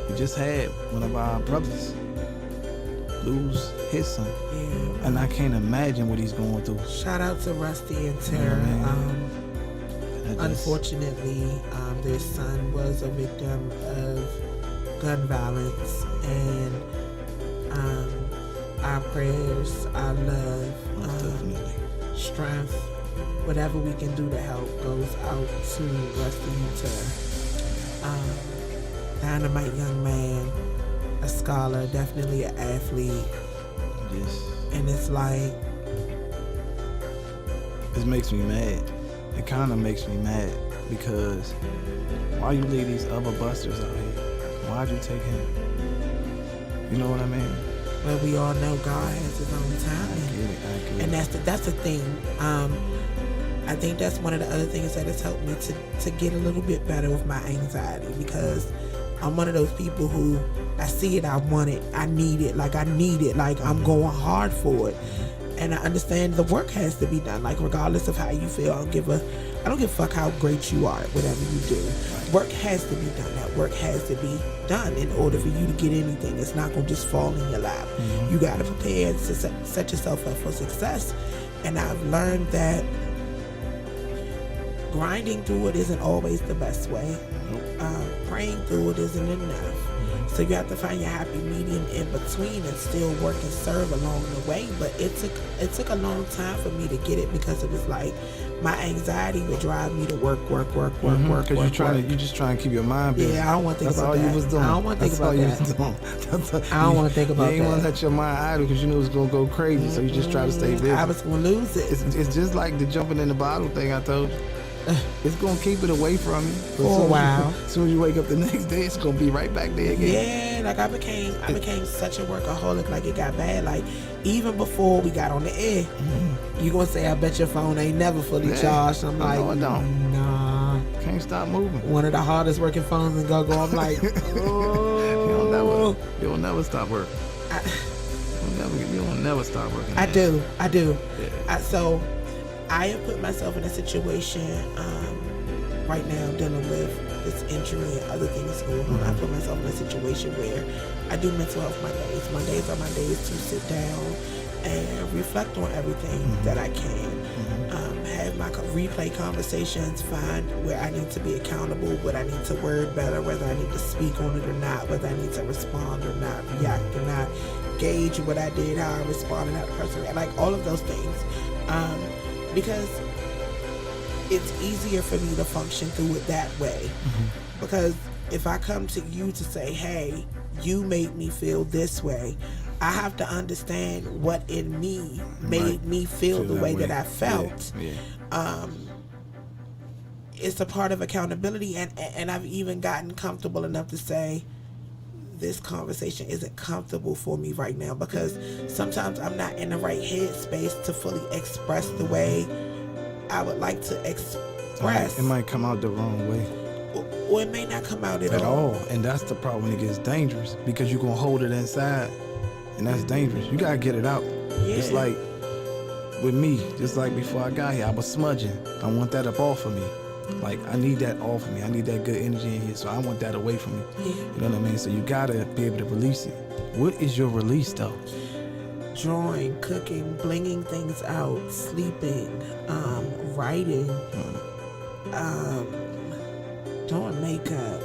we just had one of our brothers lose his son. Yeah. And I can't imagine what he's going through. Shout out to Rusty and Tara. Unfortunately, their son was a victim of gun violence, and our prayers, our love, strength, whatever we can do to help goes out to Rusty and Tara. Dynamite young man, a scholar, definitely an athlete. Yes. And it's like, it makes me mad. It kind of makes me mad because why you leave these other busters out here? Why'd you take him? You know what I mean? Well, we all know God has his own time. I get it. And that's the thing. I think that's one of the other things that has helped me to get a little bit better with my anxiety, because I'm one of those people who, I see it, I want it, I need it, like I'm going hard for it. And I understand the work has to be done. Like, regardless of how you feel, I don't give a fuck how great you are at whatever you do. Work has to be done. That work has to be done in order for you to get anything. It's not going to just fall in your lap. You got to prepare to set yourself up for success. And I've learned that grinding through it isn't always the best way. Praying through it isn't enough. So you have to find your happy medium in between and still work and serve along the way. But it took a long time for me to get it, because it was like my anxiety would drive me to work. Because you're just trying to keep your mind busy. Yeah, I don't want to think about that. That's all you was doing. I don't want to think about that. I don't want to think about that. You ain't want to let your mind idle because you knew it was going to go crazy. So you just try to stay busy. I was going to lose it. It's just like the jumping in the bottle thing I told you. It's gonna keep it away from you for a while. As soon as you wake up the next day, it's gonna be right back there again. Yeah, like I became such a workaholic. Like, it got bad. Like, even before we got on the air, you gonna say, "I bet your phone ain't never fully charged." I'm like, no, I don't. Nah. Can't stop moving. One of the hardest working phones in Go-Go. I'm like, oh. You'll never stop working. don't never stop working. I do. Yeah. So I have put myself in a situation right now dealing with this injury and other things going on. I put myself in a situation where I do mental health Mondays. Mondays are my days to sit down and reflect on everything that I can. Have my replay conversations, find where I need to be accountable, what I need to word better, whether I need to speak on it or not, whether I need to respond or not, react or not, gauge what I did, how I responded, how the person reacted, like all of those things. Because it's easier for me to function through it that way. Because if I come to you to say, hey, you made me feel this way, I have to understand what in me made me feel the way that I felt. It's a part of accountability, and I've even gotten comfortable enough to say, this conversation isn't comfortable for me right now, because sometimes I'm not in the right headspace to fully express the way I would like to express. It might come out the wrong way. Or it may not come out at all. And that's the problem when it gets dangerous, because you're going to hold it inside, and that's dangerous. You got to get it out. Just like with me, just like before I got here, I was smudging. I want that up off of me. Like, I need that off of me. I need that good energy in here, so I want that away from me. You know what I mean? So you got to be able to release it. What is your release, though? Drawing, cooking, blinging things out, sleeping, writing, doing makeup,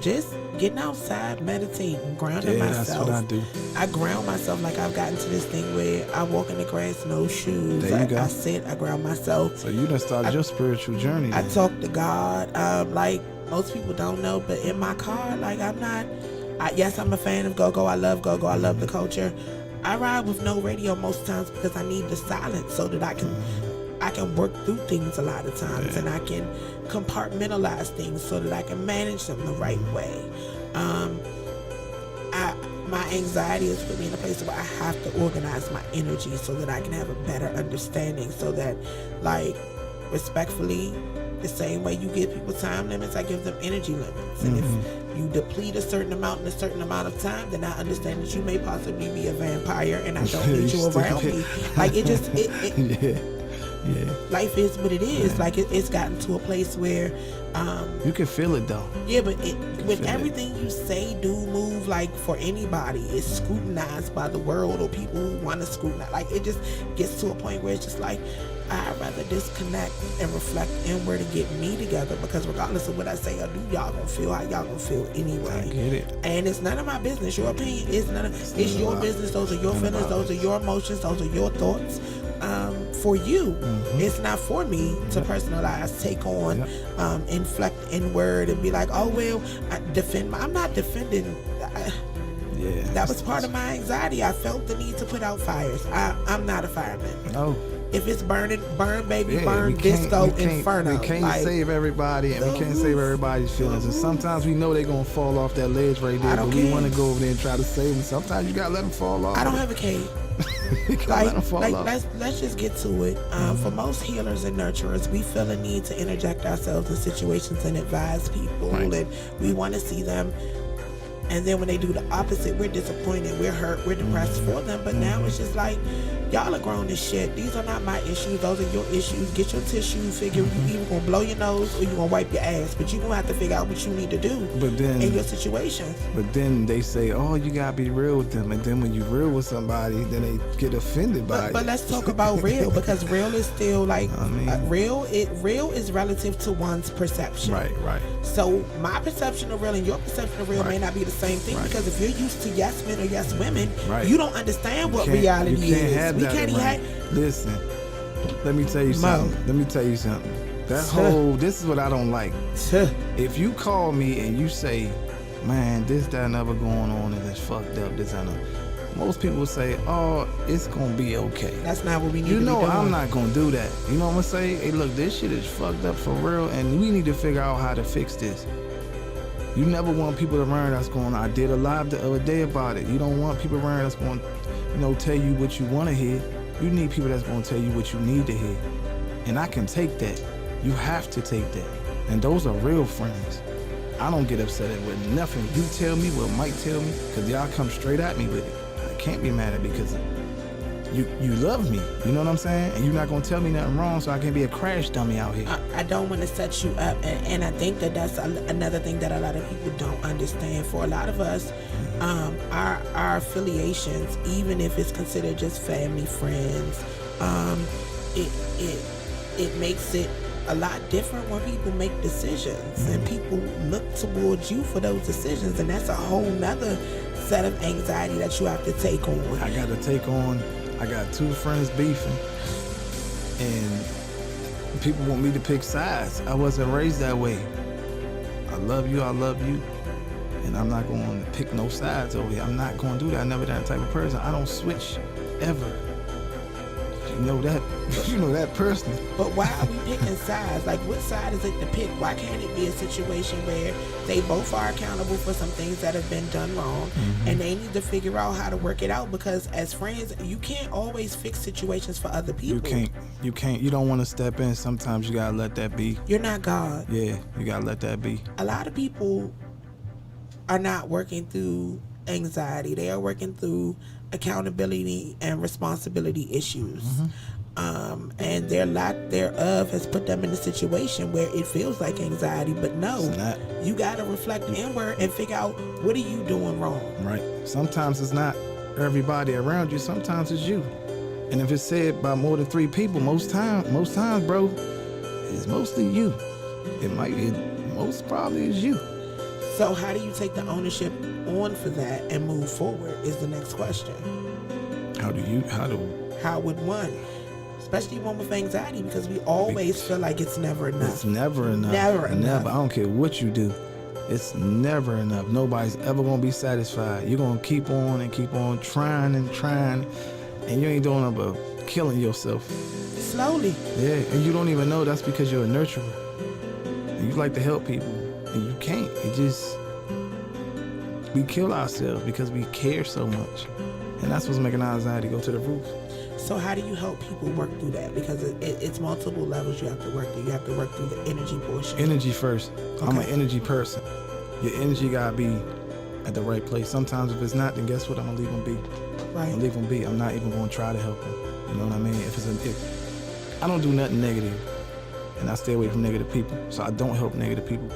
just getting outside, meditating, grounding myself. That's what I do. I ground myself. Like, I've gotten to this thing where I walk in the grass, no shoes. There you go. I sit, I ground myself. So you done started your spiritual journey. I talk to God. Like, most people don't know, but in my car, like, yes, I'm a fan of go-go. I love go-go. I love the culture. I ride with no radio most times because I need the silence so that I can work through things a lot of times, and I can compartmentalize things so that I can manage them the right way. My anxiety has put me in a place where I have to organize my energy so that I can have a better understanding, so that, like, respectfully, the same way you give people time limits, I give them energy limits. And if you deplete a certain amount in a certain amount of time, then I understand that you may possibly be a vampire, and I don't need you around me. Like, it just life is what it is. Like, it's gotten to a place where you can feel it though. Yeah, but when everything you say, do, move, like, for anybody, is scrutinized by the world or people who want to scrutinize. Like, it just gets to a point where it's just like, I'd rather disconnect and reflect inward and get me together, because regardless of what I say or do, y'all gonna feel how y'all gonna feel anyway. I get it. And it's none of my business. Your opinion is it's your business. Those are your feelings. Those are your emotions. Those are your thoughts. For you, it's not for me to personalize, take on, inflect inward and be like, oh, well, I'm not defending. That was part of my anxiety. I felt the need to put out fires. I'm not a fireman. No. If it's burn, baby, burn, disco, inferno. We can't save everybody, and we can't save everybody's feelings. And sometimes we know they're going to fall off that ledge right there, but we want to go over there and try to save them. Sometimes you got to let them fall off. I don't have a cave. Let's just get to it. For most healers and nurturers, we feel a need to interject ourselves in situations and advise people, and we want to see them. And then when they do the opposite, we're disappointed, we're hurt, we're depressed for them. But now it's just like, y'all are grown as shit. These are not my issues. Those are your issues. Get your tissue. Figure you either gonna blow your nose or you gonna wipe your ass. But you gonna have to figure out what you need to do in your situation. But then they say, oh, you gotta be real with them. And then when you real with somebody, then they get offended by it. But let's talk about real, because real is still like, real is relative to one's perception. Right. So my perception of real and your perception of real may not be the same thing, because if you're used to yes men or yes women, you don't understand what reality is. Listen, let me tell you something. This is what I don't like. If you call me and you say, man, this, that, and other going on, and it's fucked up, this and that, most people will say, oh, it's gonna be okay. That's not what we need to be doing. I'm not gonna do that. You know what I'm gonna say? Hey, look, this shit is fucked up for real, and we need to figure out how to fix this. You never want people around that's going, I did a live the other day about it. You don't want people around that's going, tell you what you want to hear. You need people that's going to tell you what you need to hear. And I can take that. You have to take that. And those are real friends. I don't get upset with nothing. You tell me what Mike tell me, because y'all come straight at me with it. I can't be mad at because you love me. You know what I'm saying? And you're not gonna tell me nothing wrong, so I can't be a crash dummy out here. I don't want to set you up, and I think that's another thing that a lot of people don't understand. For a lot of us, our affiliations, even if it's considered just family, friends, it makes it a lot different when people make decisions and people look towards you for those decisions, and that's a whole nother set of anxiety that you have to take on. I got 2 friends beefing, and people want me to pick sides. I wasn't raised that way. I love you, and I'm not going to pick no sides over here. I'm not going to do that. I'm never that type of person. I don't switch ever. You know that personally. But why are we picking sides? Like, what side is it to pick? Why can't it be a situation where they both are accountable for some things that have been done wrong, and they need to figure out how to work it out? Because as friends, you can't always fix situations for other people. You can't. You don't want to step in. Sometimes you gotta let that be. You're not God. Yeah, you gotta let that be. A lot of people are not working through anxiety. They are working through accountability and responsibility issues. And their lack thereof has put them in a situation where it feels like anxiety, but no, you got to reflect inward and figure out, what are you doing wrong? Right. Sometimes it's not everybody around you. Sometimes it's you. And if it's said by more than 3 people, most times, bro, it's mostly you. Most probably is you. So how do you take the ownership on for that and move forward is the next question. How would one? Especially one with anxiety, because we always feel like it's never enough. It's never enough. Never enough. I don't care what you do. It's never enough. Nobody's ever going to be satisfied. You're going to keep on trying, and you ain't doing nothing but killing yourself. Slowly. Yeah, and you don't even know that's because you're a nurturer. And you like to help people, and you can't. We kill ourselves because we care so much. And that's what's making our anxiety go to the roof. So how do you help people work through that? Because it's multiple levels you have to work through. You have to work through the energy portion. Energy first. Okay. I'm an energy person. Your energy gotta be at the right place. Sometimes if it's not, then guess what? I'm gonna leave them be. Right. I'm gonna leave them be. I'm not even gonna try to help them. You know what I mean? If I don't do nothing negative, and I stay away from negative people, so I don't help negative people,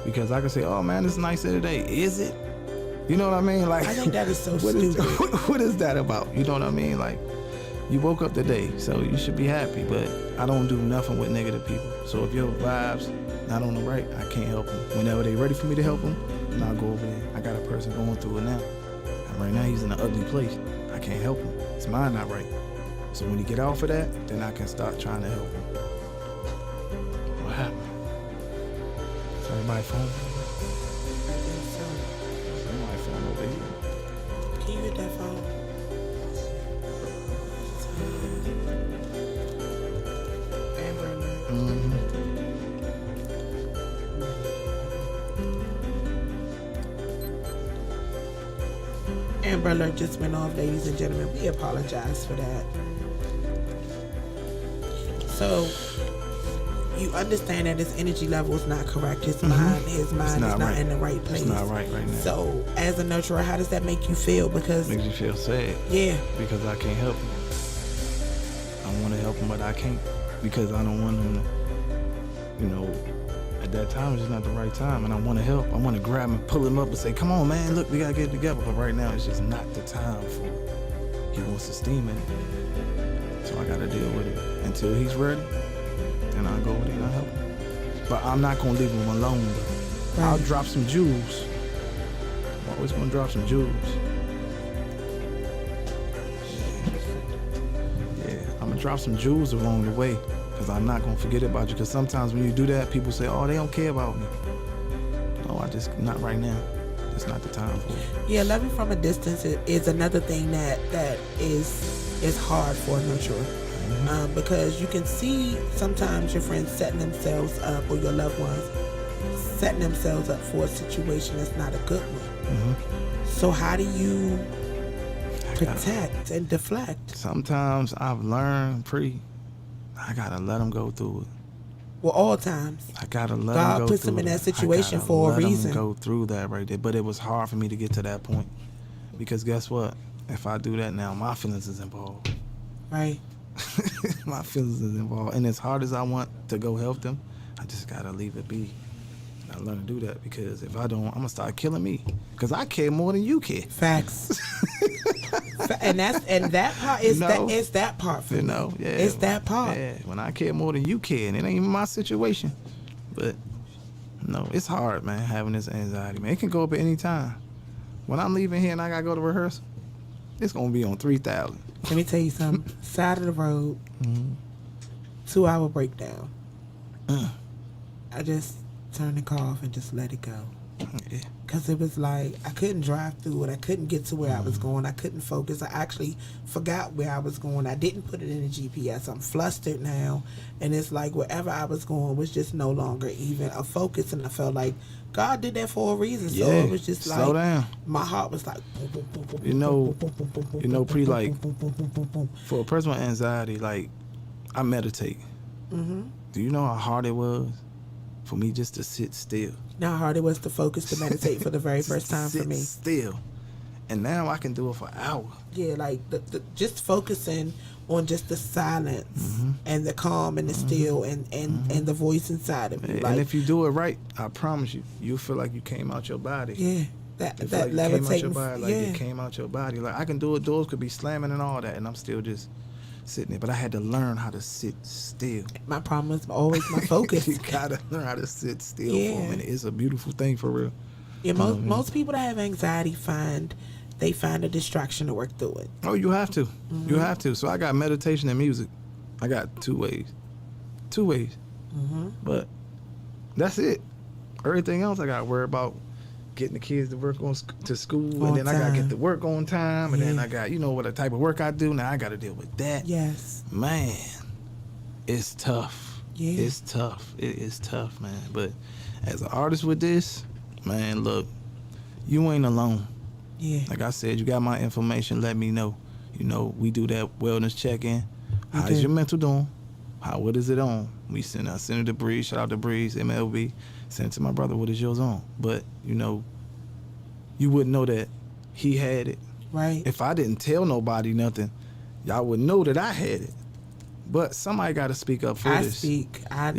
because I can say, "Oh man, it's nice today." Is it? You know what I mean? Like, I think that is so stupid. What is that about? You know what I mean? Like, you woke up today, so you should be happy, but I don't do nothing with negative people. So if your vibe's not on the right, I can't help them. Whenever they're ready for me to help them, then I'll go over there. I got a person going through it now. And right now, he's in an ugly place. I can't help him. His mind not right. So when he get off of that, then I can start trying to help him. What happened? Is everybody phone? Somebody phone over here. Can you hit that phone? Amber Alert just went off, ladies and gentlemen. We apologize for that. So, you understand that his energy level is not correct. His mind is not right. in the right place. It's not right now. So, as a nurturer, how does that make you feel? Because makes you feel sad. Yeah. Because I can't help him. I want to help him, but I can't, because I don't want him to, you know, at that time it's just not the right time, and I want to help. I want to grab him and pull him up and say, "Come on, man, look, we gotta get it together." But right now it's just not the time for it. He wants to steam in it, so I gotta deal with it until he's ready. Then I'll go with it and I'll help him. But I'm not gonna leave him alone though. Right. I'll drop some jewels. I'm always gonna drop some jewels. Yeah, I'm gonna drop some jewels along the way, because I'm not gonna forget about you. Because sometimes when you do that, people say, "Oh, they don't care about me." No, not right now. It's not the time for it. Yeah, loving from a distance is another thing that is hard for a nurturer. Because you can see sometimes your friends setting themselves up, or your loved ones setting themselves up for a situation that's not a good one. So how do you protect and deflect? Sometimes I've learned, I gotta let them go through it. Well, all times. I gotta let them go through it. God puts them in that situation for a reason. Let them go through that right there. But it was hard for me to get to that point, because guess what? if I do that now, my feelings is involved. Right. My feelings is involved. And as hard as I want to go help them, I just gotta leave it be. And I learn to do that, because if I don't, I'm gonna start killing me. Because I care more than you care. Facts. And that part is that part for me. Yeah. It's that part. Yeah, when I care more than you care, and it ain't even my situation. But no, it's hard, man, having this anxiety, man. It can go up at any time. When I'm leaving here and I gotta go to rehearsal, it's gonna be on 3,000. Let me tell you something. Side of the road, 2-hour breakdown. I just turned the car off and just let it go. Yeah. Because it was like, I couldn't drive through it. I couldn't get to where I was going. I couldn't focus. I actually forgot where I was going. I didn't put it in the GPS. I'm flustered now. And it's like wherever I was going was just no longer even a focus. And I felt like God did that for a reason. So it was just slow down. My heart was like, pretty like, for a person with anxiety, like, I meditate. Do you know how hard it was for me just to sit still? Now how hard it was to focus to meditate for the very first time for me. Still. And now I can do it for hours. Yeah, like the just focusing on just the silence and the calm and the still and the voice inside of you. And like, if you do it right, I promise you, you'll feel like you came out your body. Yeah. That like levitating. You came out your body, like it came out your body. Like I can do it, doors could be slamming and all that, and I'm still just sitting there. But I had to learn how to sit still. My problem is always my focus. You gotta learn how to sit still for a minute. It's a beautiful thing for real. Yeah, most people that have anxiety find a distraction to work through it. Oh, you have to. You have to. So I got meditation and music. I got two ways. But that's it. Everything else I got to worry about getting the kids to work to school, and then I got to get to work on time, and then I got, what the type of work I do. Now I got to deal with that. Yes. Man, it's tough. Yeah. It's tough. It is tough, man. But as an artist with this, man, look, you ain't alone. Yeah. Like I said, you got my information. Let me know. We do that wellness check-in. How's your mental doing? What is it on? I send it to Breeze. Shout out to Breeze, MLB. Send it to my brother. What is yours on? But, you wouldn't know that he had it. Right. If I didn't tell nobody nothing, y'all would know that I had it. But somebody got to speak up for this. I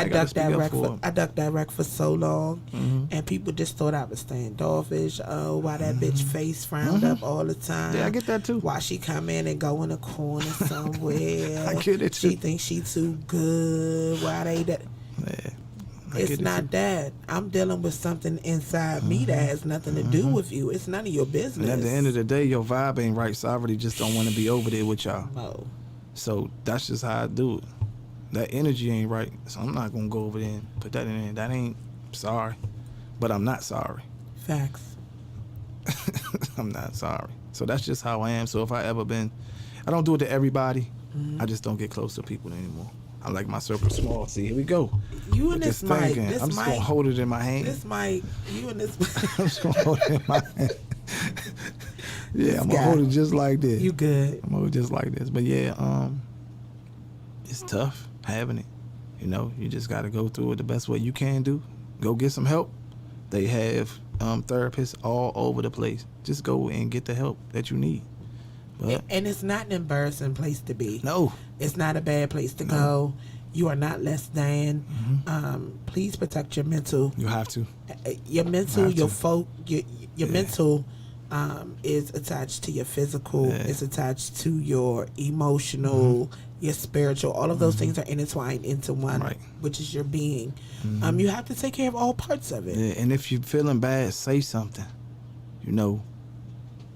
ducked that wreck for so long, and people just thought I was standoffish. Oh, why that bitch face frowned up all the time? Yeah, I get that too. Why she come in and go in a corner somewhere? I get it too. She thinks she too good. Why they that? Yeah. It's not that. I'm dealing with something inside me that has nothing to do with you. It's none of your business. And at the end of the day, your vibe ain't right, so I really just don't want to be over there with y'all. No. So that's just how I do it. That energy ain't right, so I'm not going to go over there and put that in there. That ain't sorry, but I'm not sorry. Facts. I'm not sorry. So that's just how I am. So if I don't do it to everybody. I just don't get close to people anymore. I like my circle small. See, here we go. You and this mic. I'm just going to hold it in my hand. This mic. You and this mic. I'm just going to hold it in my hand. Yeah, I'm going to hold it just like this. You good. I'm going to hold it just like this. But yeah, it's tough having it. You just got to go through it the best way you can do. Go get some help. They have therapists all over the place. Just go and get the help that you need. But, and it's not an embarrassing place to be. No. It's not a bad place to go. You are not less than. Please protect your mental. You have to. Your mental, your mental is attached to your physical. Yeah. It's attached to your emotional, your spiritual. All of those things are intertwined into one, which is your being. You have to take care of all parts of it. Yeah, and if you're feeling bad, say something.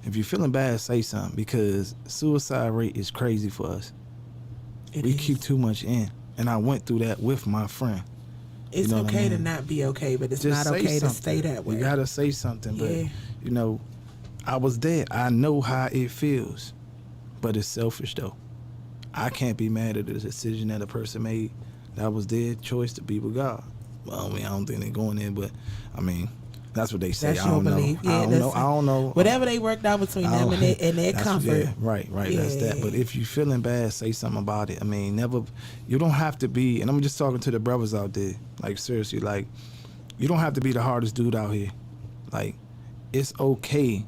If you're feeling bad, say something, because suicide rate is crazy for us. We keep too much in, and I went through that with my friend. It's okay to not be okay, but it's just not okay to stay that way. You gotta say something, but I was there. I know how it feels, but it's selfish though. I can't be mad at the decision that a person made. That was their choice to be with God. Well, I don't think they're going there, but that's what they say. That's your belief. Yeah, I don't know. Whatever they worked out between them and their comfort. Yeah, right. Yeah. That's that. But if you're feeling bad, say something about it. You don't have to be, and I'm just talking to the brothers out there, like seriously, like, you don't have to be the hardest dude out here. Like, it's okay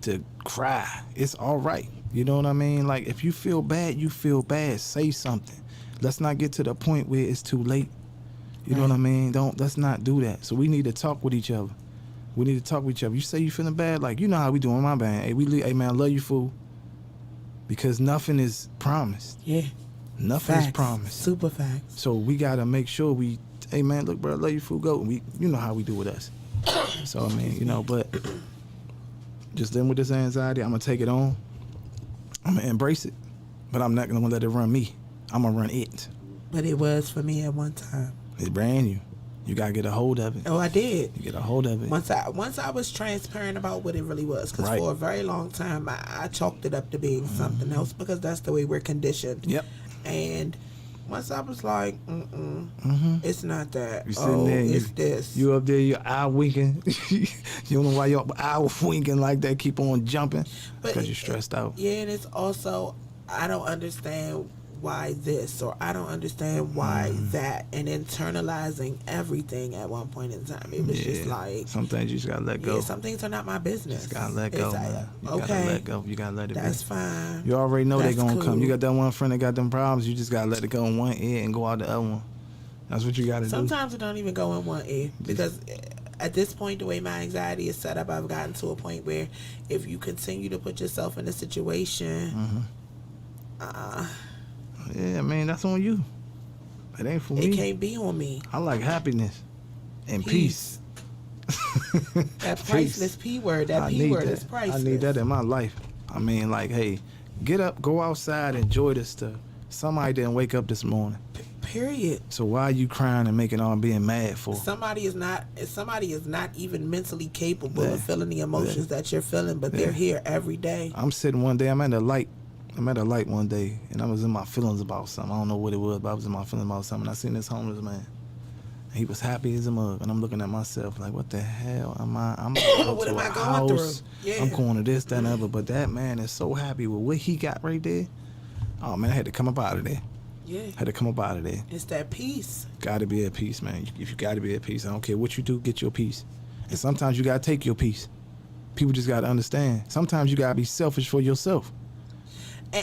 to cry. It's all right. You know what I mean? Like, if you feel bad, you feel bad. Say something. Let's not get to the point where it's too late. You know what I mean? Let's not do that. So we need to talk with each other. We need to talk with each other. You say you feeling bad, like, you know how we doing my band. Hey, man, I love you, fool. Because nothing is promised. Yeah. Nothing is promised. Super facts. So we gotta make sure hey man, look, bro, I love you, fool, go. You know how we do with us. So I mean, you know, but just dealing with this anxiety, I'm gonna take it on. I'm gonna embrace it, but I'm not gonna let it run me. I'm gonna run it. But it was for me at one time. It's brand new. You gotta get a hold of it. Oh, I did. You get a hold of it. Once I was transparent about what it really was, because for a very long time I chalked it up to being something else, because that's the way we're conditioned. Yep. And once I was like, it's not that. It's this. You up there, your eye winking. You don't know why your eye winking like that. Keep on jumping because you're stressed out. Yeah, and it's also, I don't understand why this, or I don't understand why that, and internalizing everything at one point in time. It was just like, some things you just gotta let go. Yeah, some things are not my business. Just gotta let go, man. You gotta let go. You gotta let it That's be. fine. You already know they're gonna cool. come. You got that one friend that got them problems. You just gotta let it go in one ear and go out the other one. That's what you gotta do. Sometimes it don't even go in one ear, because at this point, the way my anxiety is set up, I've gotten to a point where if you continue to put yourself in a situation, yeah, I mean, that's on you. It ain't for me. It can't be on me. I like happiness and peace. That priceless P word. That P word is priceless. I need that in my life. I mean, like, hey, get up, go outside, enjoy this stuff. Somebody didn't wake up this morning. Period. So why are you crying and making all being mad for? Somebody is not even mentally capable of feeling the emotions that you're feeling, but they're here every day. I'm sitting one day, I'm at a light one day, and I was in my feelings about something. I don't know what it was, but I was in my feelings about something. I seen this homeless man. He was happy as a mug, and I'm looking at myself like, what the hell am I? I'm going what to am a I going house. through? Yeah. I'm going to this, that, and other. But that man is so happy with what he got right there. Oh, man, I had to come up out of there. Yeah. Had to come up out of there. It's that peace. Got to be at peace, man. If you got to be at peace, I don't care what you do, get your peace. And sometimes you got to take your peace. People just got to understand. Sometimes you got to be selfish for yourself.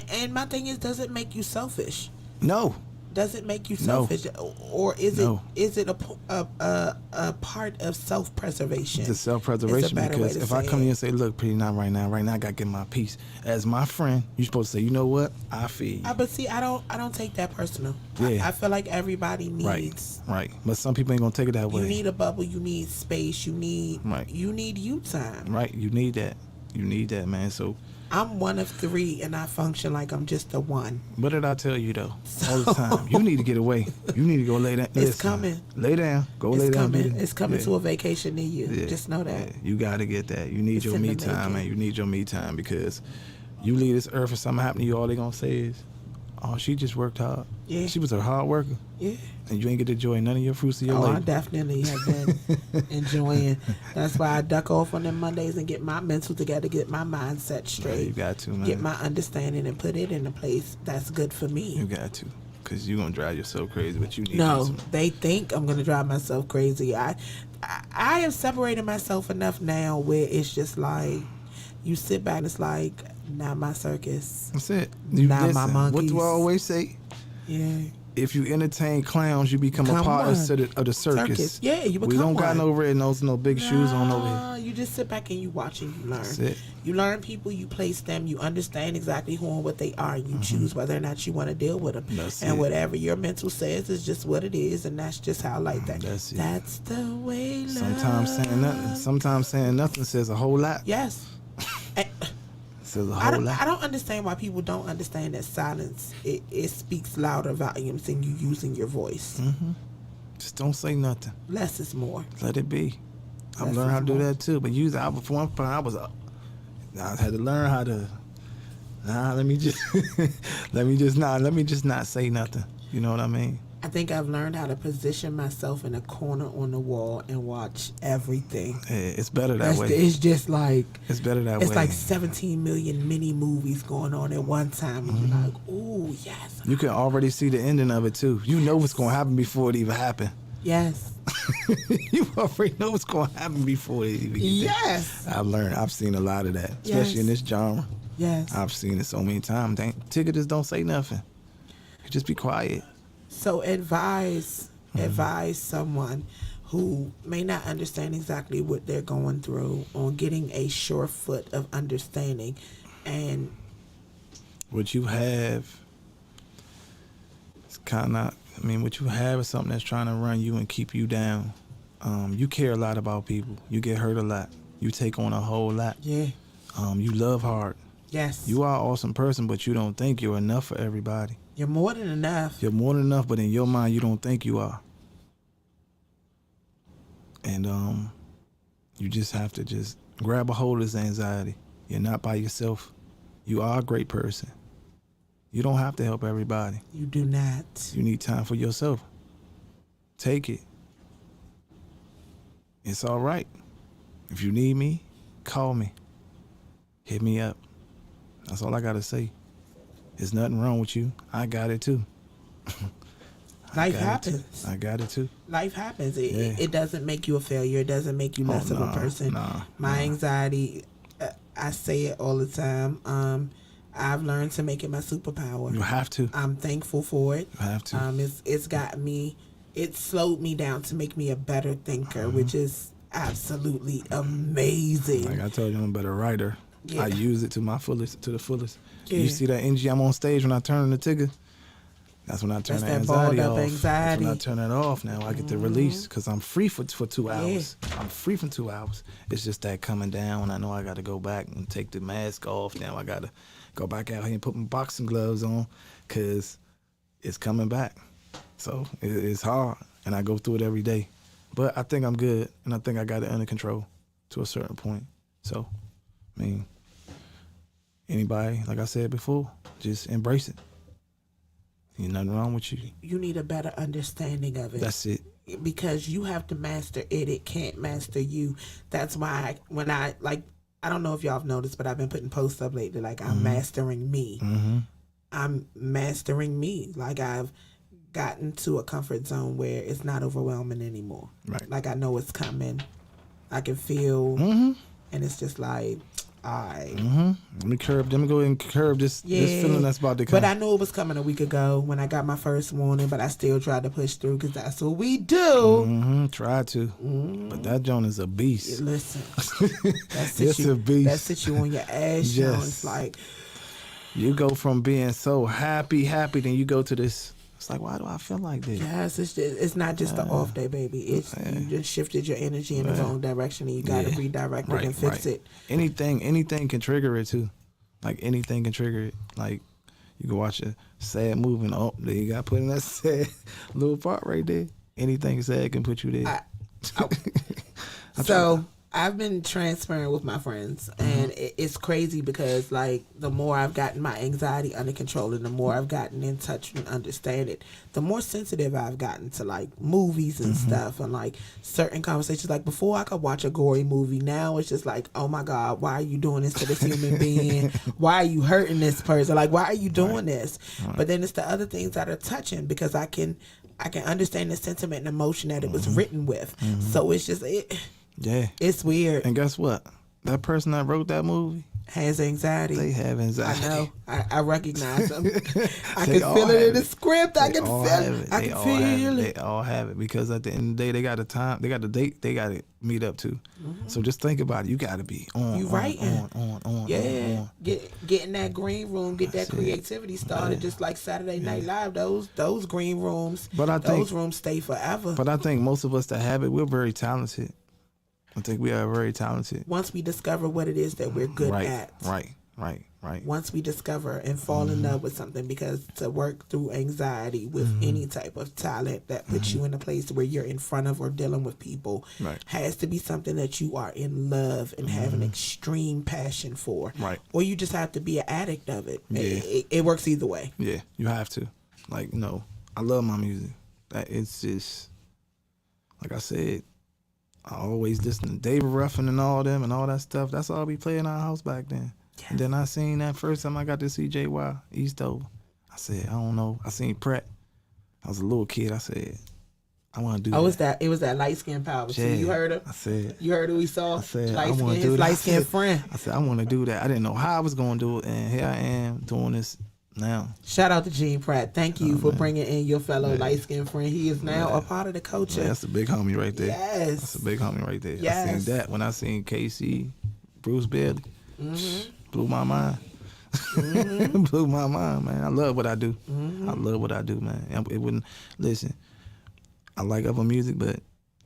And my thing is, does it make you selfish? No. Does it make you selfish, or is it a part of self-preservation? It's a self-preservation, because if I come here and say, "Look, pretty, not right now. Right now, I gotta get my peace." As my friend, you're supposed to say, "You know what? I feel you." But see, I don't take that personal. Yeah. I feel like everybody needs. Right. But some people ain't gonna take it that way. You need a bubble. You need space. You need. You need you time. Right. You need that. You need that, man. So. I'm one of 3, and I function like I'm just the one. What did I tell you, though? All the time. You need to get away. You need to go lay down. It's coming. Lay down. Go lay down. It's coming to a vacation near you. Yeah. Just know that. Yeah. You got to get that. You need your me time, man. You need your me time, because you leave this earth and something happen to you, all they going to say is, oh, she just worked hard. Yeah. She was a hard worker. Yeah. And you ain't get to enjoy none of your fruits of your labor. I definitely have been enjoying. That's why I duck off on them Mondays and get my mental together, get my mindset straight. Yeah, you got to, man. Get my understanding and put it in a place that's good for me. You got to. Because you're going to drive yourself crazy, but you need No, they think I'm going to drive myself crazy. I have separated myself enough now where it's just like, you sit back and it's like, not my circus. That's it. Not my monkeys. What do I always say? Yeah. If you entertain clowns, you become a part of the circus. Yeah, you become We don't got no red nose, no big shoes on over here. You just sit back and you watch and you learn. That's it. You learn people, you place them, you understand exactly who and what they are, and you choose whether or not you want to deal with them. That's and it. Whatever your mental says is just what it is, and that's just how like that. That's it. That's the way love. Sometimes saying nothing says a whole lot. Yes. I don't understand why people don't understand that silence it speaks louder volumes than you using your voice. Just don't say nothing. Less is more. Let it be. I've learned how to do that too. But I had to learn how to. Let me just not say nothing. You know what I mean? I think I've learned how to position myself in a corner on the wall and watch everything. Yeah, it's better that way. It's just like... It's better that way. It's like 17 million mini movies going on at one time. And you're like, ooh, yes. You can already see the ending of it, too. You know what's going to happen before it even happens. Yes. You already know what's going to happen before they even get Yes. there. I've seen a lot of that, especially in this genre. Yes. I've seen it so many times. Ticketers don't say nothing. You just be quiet. So advise someone who may not understand exactly what they're going through on getting a sure foot of understanding. And what you have is what you have is something that's trying to run you and keep you down. You care a lot about people. You get hurt a lot. You take on a whole lot. Yeah. You love hard. Yes. You are an awesome person, but you don't think you're enough for everybody. You're more than enough. You're more than enough, but in your mind, you don't think you are. And you just have to just grab a hold of this anxiety. You're not by yourself. You are a great person. You don't have to help everybody. You do not. You need time for yourself. Take it. It's all right. If you need me, call me. Hit me up. That's all I got to say. There's nothing wrong with you. I got it too. Life happens. I got it too. Life happens. It doesn't make you a failure. It doesn't make you less of a person. My anxiety, I say it all the time. I've learned to make it my superpower. You have to. I'm thankful for it. You have to. It's got me. It slowed me down to make me a better thinker, which is absolutely amazing. Like I told you, I'm a better writer. Yeah. I use it to the fullest. Yeah. You see that energy I'm on stage when I turn the ticker? That's when I turn the anxiety off. That's when I turn it off. Now I get to release because I'm free for 2 hours. I'm free for 2 hours. It's just that coming down. I know I got to go back and take the mask off. Now I got to go back out here and put my boxing gloves on because it's coming back. So it's hard, and I go through it every day. But I think I'm good, and I think I got it under control to a certain point. So, I mean, anybody, like I said before, just embrace it. Ain't nothing wrong with you. You need a better understanding of it. That's it. Because you have to master it. It can't master you. That's why I don't know if y'all have noticed, but I've been putting posts up lately like I'm mastering me. Mm-hmm. I'm mastering me. Like I've gotten to a comfort zone where it's not overwhelming anymore. Right. Like I know it's coming. I can feel, and it's just like, all right. Let me go ahead and curb this feeling that's about to come. But I knew it was coming a week ago when I got my first warning, but I still tried to push through because that's what we do. Try to. But that joint is a beast. Listen. It's a beast. That sits you on your ass, yes. It's like, you go from being so happy, then you go to this. It's like, why do I feel like this? Yes, it's not just the off day, baby. It's you just shifted your energy in the wrong direction, and you got to redirect it and fix it. Anything can trigger it too. Like anything can trigger it. Like you can watch a sad movie and there you got put in that sad little part right there. Anything sad can put you there. So I've been transparent with my friends, and it's crazy because like the more I've gotten my anxiety under control and the more I've gotten in touch and understand it, the more sensitive I've gotten to like movies and stuff and like certain conversations. Like before I could watch a gory movie, now it's just like, oh my God, why are you doing this to this human being? Why are you hurting this person? Like, why are you doing this? But then it's the other things that are touching because I can understand the sentiment and emotion that it was written with. So it's just Yeah. It's weird. And guess what? That person that wrote that movie has anxiety. They have anxiety. I know. I recognize them. I can feel it in the script. I can feel it. I can feel it. They all have it because at the end of the day, they got a time. They got a date. They got to meet up to. So just think about it. You got to be on. You writing. On. Yeah. Get in that green room. Get that creativity started. Just like Saturday Night Live. Those green rooms. But I think those rooms stay forever. But I think most of us that have it, we're very talented. I think we are very talented. Once we discover what it is that we're good at. Right. Once we discover and fall in love with something, because to work through anxiety with any type of talent that puts you in a place where you're in front of or dealing with people has to be something that you are in love and have an extreme passion for. Right. Or you just have to be an addict of it. Yeah. It works either way. Yeah, you have to. Like, I love my music. It's just, like I said, I always listen to David Ruffin and all them and all that stuff. That's all we played in our house back then. Yes. And then I seen that first time I got to see JY Eastover. I said, I don't know. I seen Pratt. I was a little kid. I said, I want to do Oh, that. it was that light skin power. Yeah. So you heard him? I said. You heard who we saw? I said, light I want to skin, do that. light skin friend. I said, I want to do that. I didn't know how I was going to do it, and here I am doing this now. Shout out to Gene Pratt. Thank you for bringing in your fellow light skin friend. He is now a part of the culture. Man, that's a big homie right there. Yes. That's a big homie right there. Yes. I seen that when I seen KC, Bruce Bailey. Blew my mind. Blew my mind, man. I love what I do. I love what I do, man. It wouldn't, listen, I like other music, but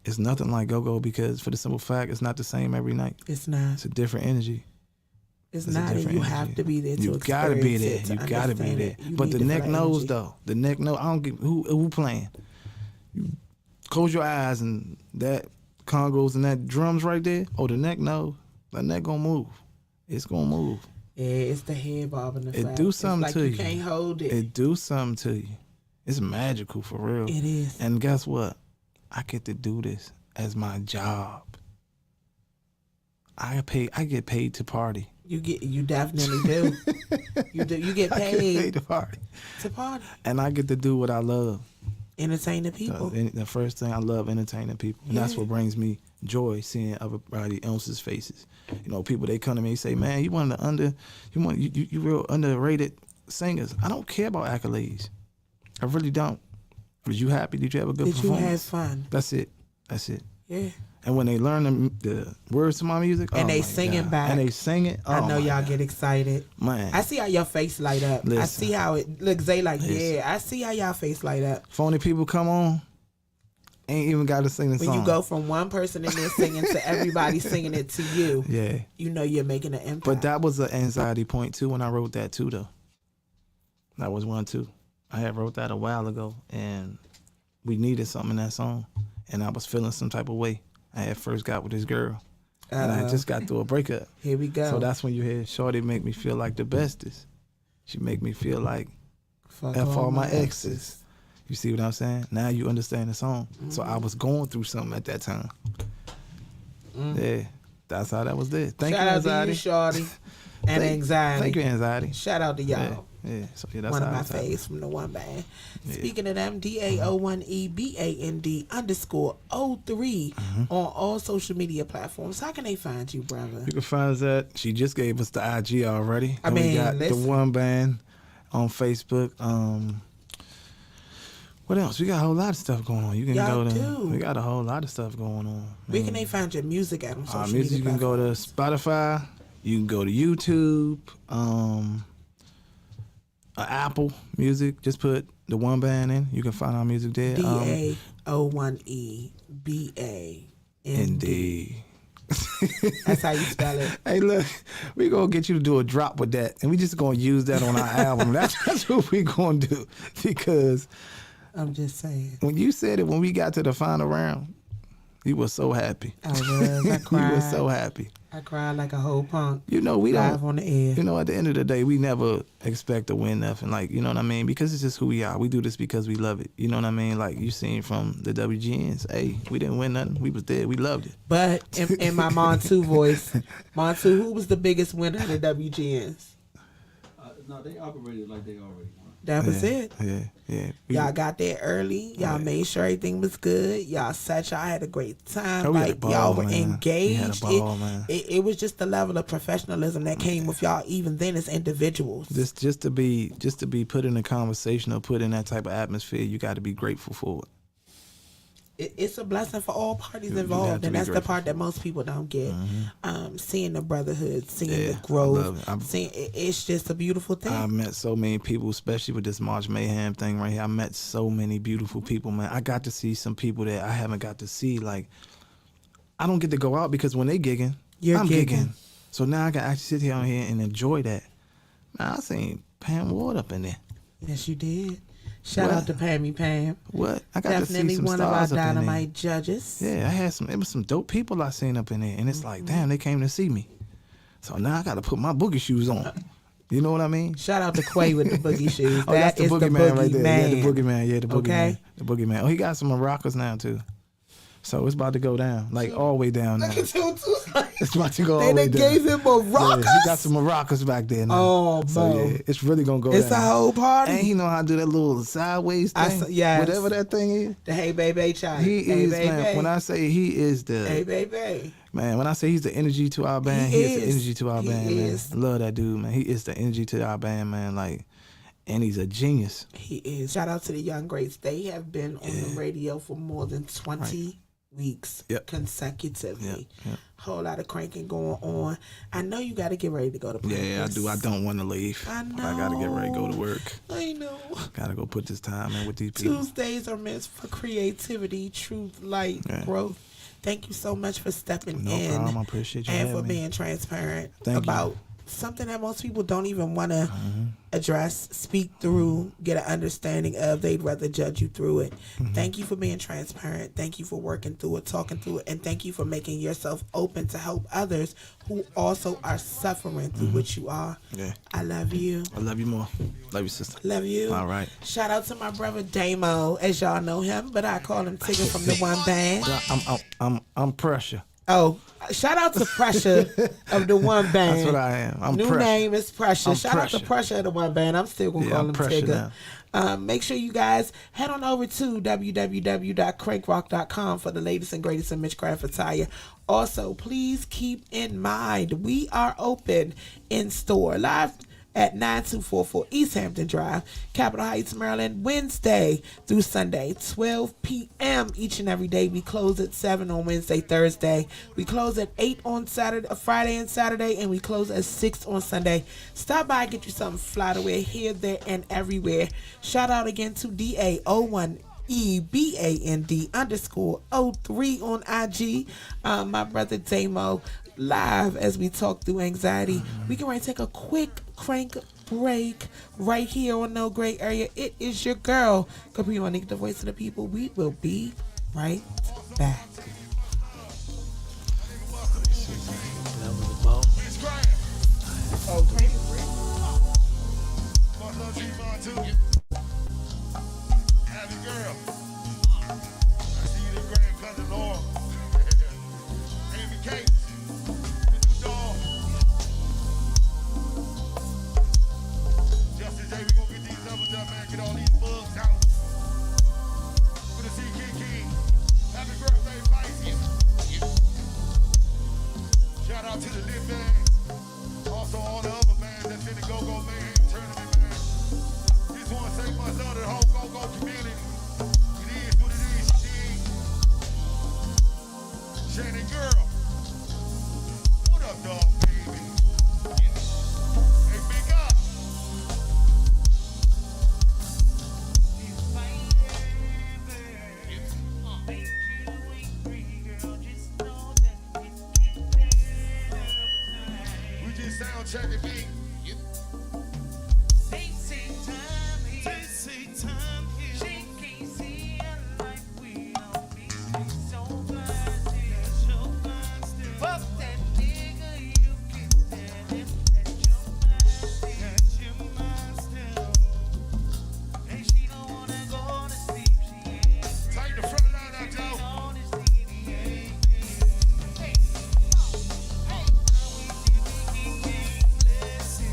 it's nothing like go-go because for the simple fact, it's not the same every night. It's not. It's a different energy. It's not, and you have to be there to You gotta be there. it, You gotta be there. But the neck knows though. The neck knows. I don't give who playing. You close your eyes and that congos and that drums right there. Oh, the neck knows. The neck gonna move. It's gonna move. Yeah, it's the head bobbing effect. It do something to you. You can't hold it. It do something to you. It's magical for real. It is. And guess what? I get to do this as my job. I get paid to party. You definitely do. You get I paid, get paid to party. to party. And I get to do what I love. Entertain the people. The first thing I love entertaining people. And that's what brings me joy, seeing everybody else's faces. You know, people they come to me and say, "Man, you real underrated singers." I don't care about accolades. I really don't. Was you happy? Did you have a good performance? Did you have fun? That's it. That's it. Yeah. And when they learn the words to my music, And they my sing it God. back. And they sing it. I know y'all God. get excited. Man. I see how your face light up. I Listen. see how it look. Zay like, Listen. yeah. I see how y'all face light up. Phony people come on, ain't even got to sing the When song. you go from one person in there singing to everybody singing it to you, Yeah. you know you're making an impact. But that was an anxiety point too when I wrote that too though. That was one too. I had wrote that a while ago and we needed something in that song and I was feeling some type of way. I had first got with this girl and I just got through a breakup. Here we go. So that's when you hear Shorty make me feel like the bestest. She make me feel like F all my exes. You see what I'm saying? Now you understand the song. So I was going through something at that time. Yeah, that's how that was there. Thank Shout you, out anxiety. to you, Shorty, and anxiety. Thank you, anxiety. Shout out to y'all. Yeah, yeah. So yeah, that's One of how my it's happening. faves from the one band. Yeah. Speaking of them, DAO1EBAND_03 on all social media platforms. How can they find you, brother? You can find us at. She just gave us the IG already. I And mean, we got listen. the one band on Facebook. What else? We got a whole lot of stuff going on. You can Y'all go to. do. We got a whole lot of stuff going on. Where can they find your music at on social Our media music, you can go to Spotify. You can go to YouTube. Apple Music. Just put the one band in. You can find our music there. DAO1EBAND. Indeed. That's how you spell it. Hey, look, we gonna get you to do a drop with that, and we just gonna use that on our album. That's what we gonna do, because I'm just saying. when you said it, when we got to the final round, you were so happy. I was. I cried. You were so happy. I cried like a whole punk. You know, we Live don't. on the air. You know, at the end of the day, we never expect to win nothing. Like, you know what I mean? Because it's just who we are. We do this because we love it. You know what I mean? Like you seen from the WGNs. Hey, we didn't win nothing. We was there. We loved it. But in my Montu voice, Montu, who was the biggest winner of the WGNs? No, they operated like they already won. That was it. Yeah. Y'all got there early. Y'all made sure everything was good. Y'all y'all had a great time. Oh, we had a Like ball, y'all were man. engaged. We had a ball, man. It was just the level of professionalism that came with y'all even then as individuals. Just to be put in a conversation or put in that type of atmosphere, you got to be grateful for it. It's a blessing for all parties You have involved, to and be that's the grateful part that most people don't get. Seeing the brotherhood, seeing Yeah, the growth, I love it. it's just a beautiful thing. I met so many people, especially with this March Mayhem thing right here. I met so many beautiful people, man. I got to see some people that I haven't got to see. Like, I don't get to go out because when they gigging, You're I'm gigging. gigging. So now I can actually sit here on here and enjoy that. Man, I seen Pam Ward up in there. Yes, you did. Shout What? out to Pammy Pam. What? I got to see Definitely some one of our stars up in there. dynamite judges. Yeah, I had some. It was some dope people I seen up in there, and it's like, damn, they came to see me. So now I got to put my boogie shoes on. You know what I mean? Shout out to Quay with the boogie shoes. Oh, that's the is boogie man right there. Man. Yeah, the boogie man. Yeah, the boogie Okay. man. The boogie man. Oh, he got some maracas now too. So it's about to go down, like all the way down now. Look at you, too. It's about to go all the way They down. gave him maracas. Yeah, he got some maracas back there now. Oh, so bro. yeah, it's really gonna go It's down. a whole party. And he know how to do that little sideways thing. Yes. Whatever that thing is. The hey baby child. He hey, is, baby. man. When I say he is the Hey baby. man, when I say he's the energy to our band, he is the energy to our band, is. man. I love that dude, man. He is the energy to our band, man. Like, and he's a genius. He is. Shout out to the Young Greats. They have been on the radio for more than 20 weeks consecutively. Yep. Whole lot of cranking going on. I know you got to get ready to go to practice. Yeah, I do. I don't want to leave. I know. But I got to get ready to go to work. I know. Got to go put this time in with these people. Tuesdays are meant for creativity, truth, light, growth. Thank you so much for stepping in. No problem. I appreciate you and having for me. being transparent Thank about you. something that most people don't even want to address, speak through, get an understanding of. They'd rather judge you through it. Thank you for being transparent. Thank you for working through it, talking through it, and thank you for making yourself open to help others who also are suffering through what you are. Yeah. I love you. I love you more. Love you, sister. Love you. All right. Shout out to my brother Damo, as y'all know him, but I call him Tigger from the One Band. I'm pressure. Oh, shout out to Pressure of the One Band. That's what I am. I'm New pressure. name is Pressure. I'm Shout out Pressure. to Pressure of the One Band. I'm still gonna call I'm him Pressure Tigger. now. Make sure you guys head on over to www.crankrock.com for the latest and greatest in Mitchcraft attire. Also, please keep in mind we are open in store live at 9244 East Hampton Drive, Capitol Heights, Maryland, Wednesday through Sunday, 12 p.m. each and every day. We close at 7 on Wednesday, Thursday. We close at 8 on Friday and Saturday, and we close at 6 on Sunday. Stop by, get you something fly to wear here, there, and everywhere. Shout out again to DA01 EBAND_03 on IG. My brother Damo live as we talk through anxiety. We can take a quick crank break right here on No Gray Area. It is your girl, Kapri, the voice of the people. We will be right back. Oh, crank break. Shout out to the Lit Band. Also all the other bands that's in the Go-Go Man tournament, man. Just want to say much love to the whole Go-Go community. It is what it is, she. Shannon girl. What up, dog, baby? Hey, big up. We just sound check the beat. They say time here. She can't see it like we don't be so blind still. Fuck that nigga, you can tell him that your mind still. And she don't wanna go to sleep. She ain't free. Take the front line out, Joe. On the city, ain't free. Hey, now we see we can get blessed.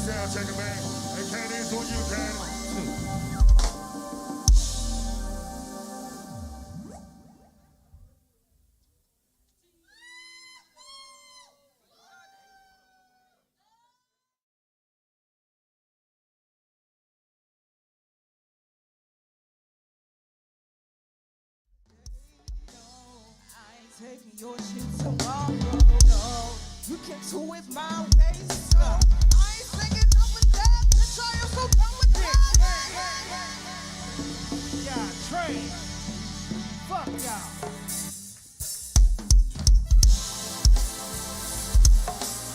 sound checker, man. Hey, Candy, it's on you, Candy. Taking your shit tomorrow, no. You can do it my way, so I ain't singing up with that, bitch, I am so done with that. Yeah, train. Fuck y'all.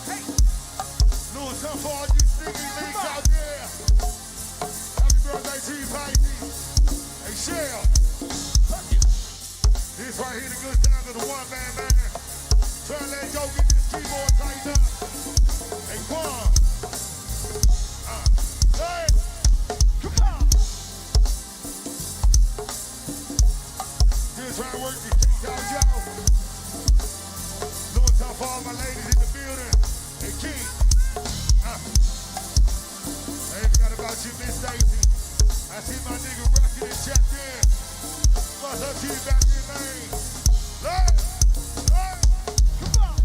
Hey. No, it's time for all you sneaky links out there. Happy birthday to you, baby. Hey, Shell. This right here, the good time of the one-man man. Try to let go, get this keyboard tightened up. Hey, Quan. Hey, come on. Just trying to work this thing out, y'all. Doing time for all my ladies in the building. Hey, King. I ain't forgot about you, Miss Stacy. I see my nigga Rocky and checked in. What's up to you back in, man? Hey, come on.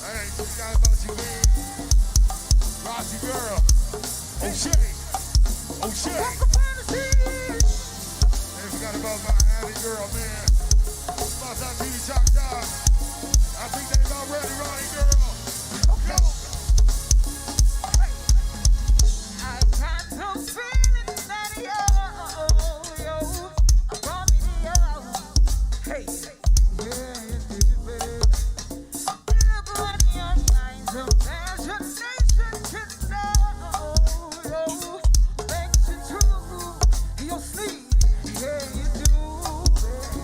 I ain't forgot about you, man. Rocky girl. O'Shea. O'Shea. Ain't forgot about my Abby girl, man. What's up to you, Choctaw? I think they about ready, Ronnie girl. Okay. I got some feelings that yo, I brought me to yo. Hey, yeah, it is, baby. Look what your minds of imagination can know, yo. Makes you true, your sleep, yeah, you do, baby.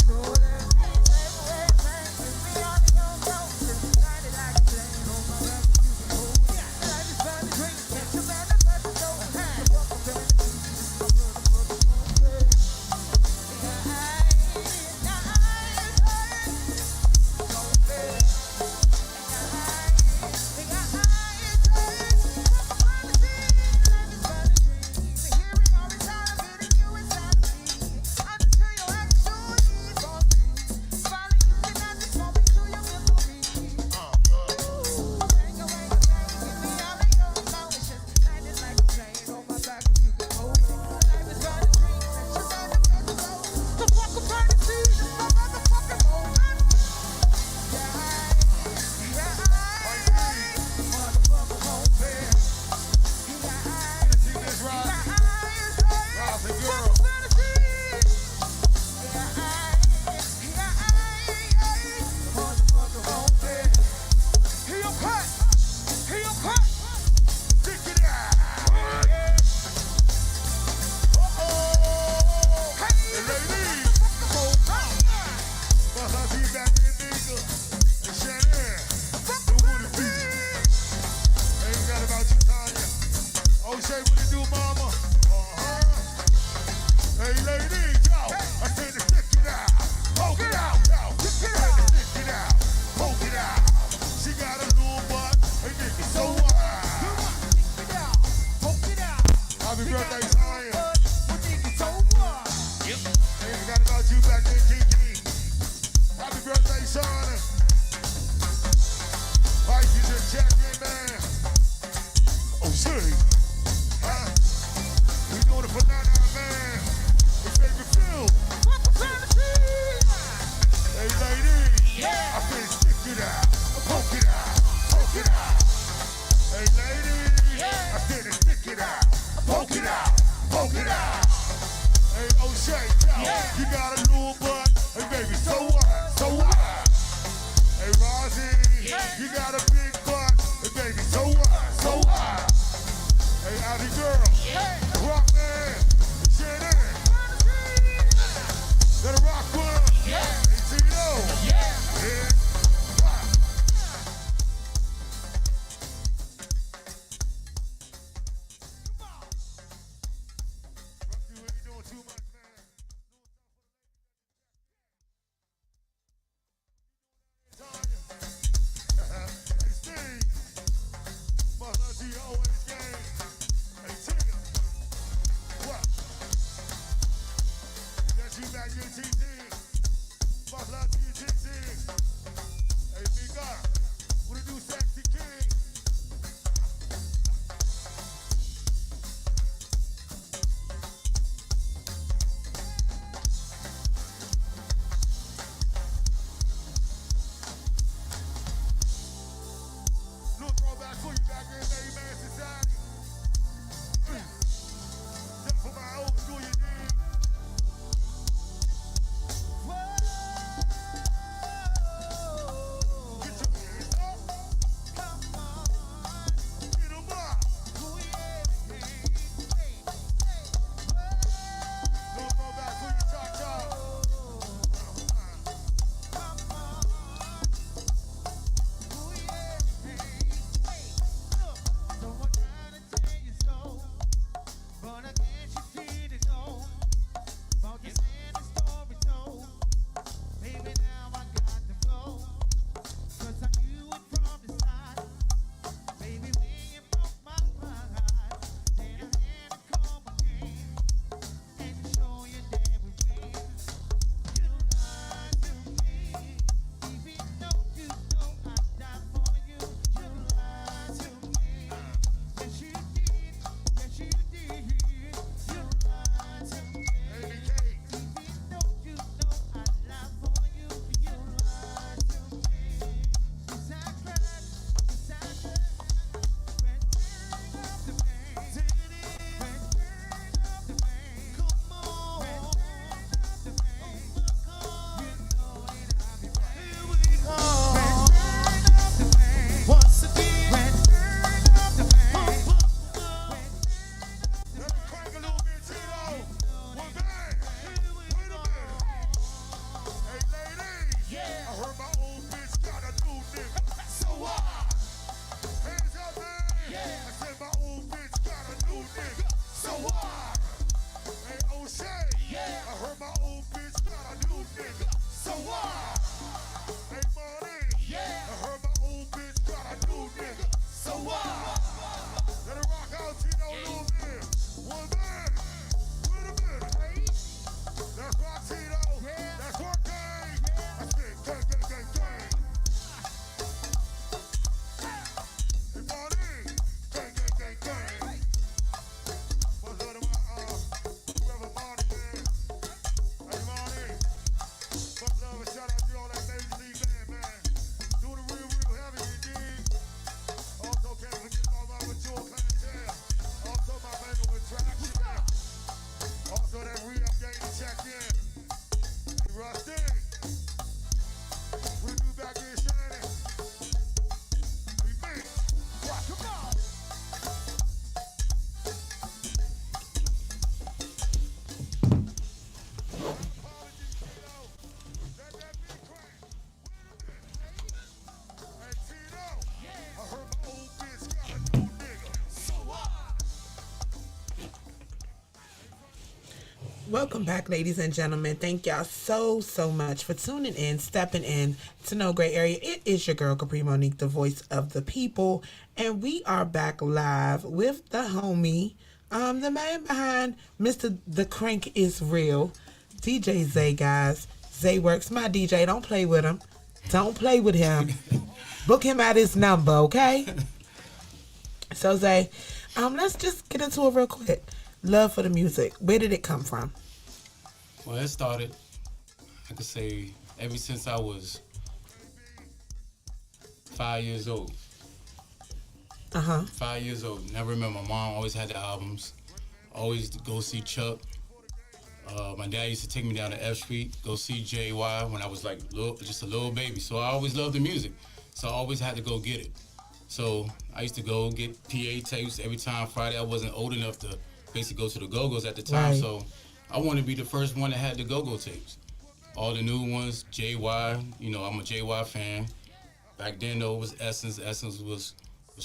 So let me give me all of your emotions, ride it like a plane on my back, you can hold it. Life is but a dream, can't you manifest it, don't have to walk up and Welcome back, ladies and gentlemen. Thank y'all so much for tuning in, stepping in to No Gray Area. It is your girl, Kapri Monique, the voice of the people. And we are back live with the homie, the man behind Mr. The Crank is Real, DJ Zay, guys. Zay Works, my DJ. Don't play with him. Don't play with him. Book him at his number, okay? So, Zay, let's just get into it real quick. Love for the music. Where did it come from? Well, it started, I could say, ever since I was 5 years old. 5 years old. Never remember. My mom always had the albums. Always go see Chuck. My dad used to take me down to F Street, go see JY when I was like just a little baby. So I always loved the music. So I always had to go get it. So I used to go get PA tapes every time Friday. I wasn't old enough to basically go to the Go-Go's at the time. Right. So I wanted to be the first one that had the Go-Go tapes. All the new ones, JY, you know, I'm a JY fan. Back then though, it was Essence. Essence was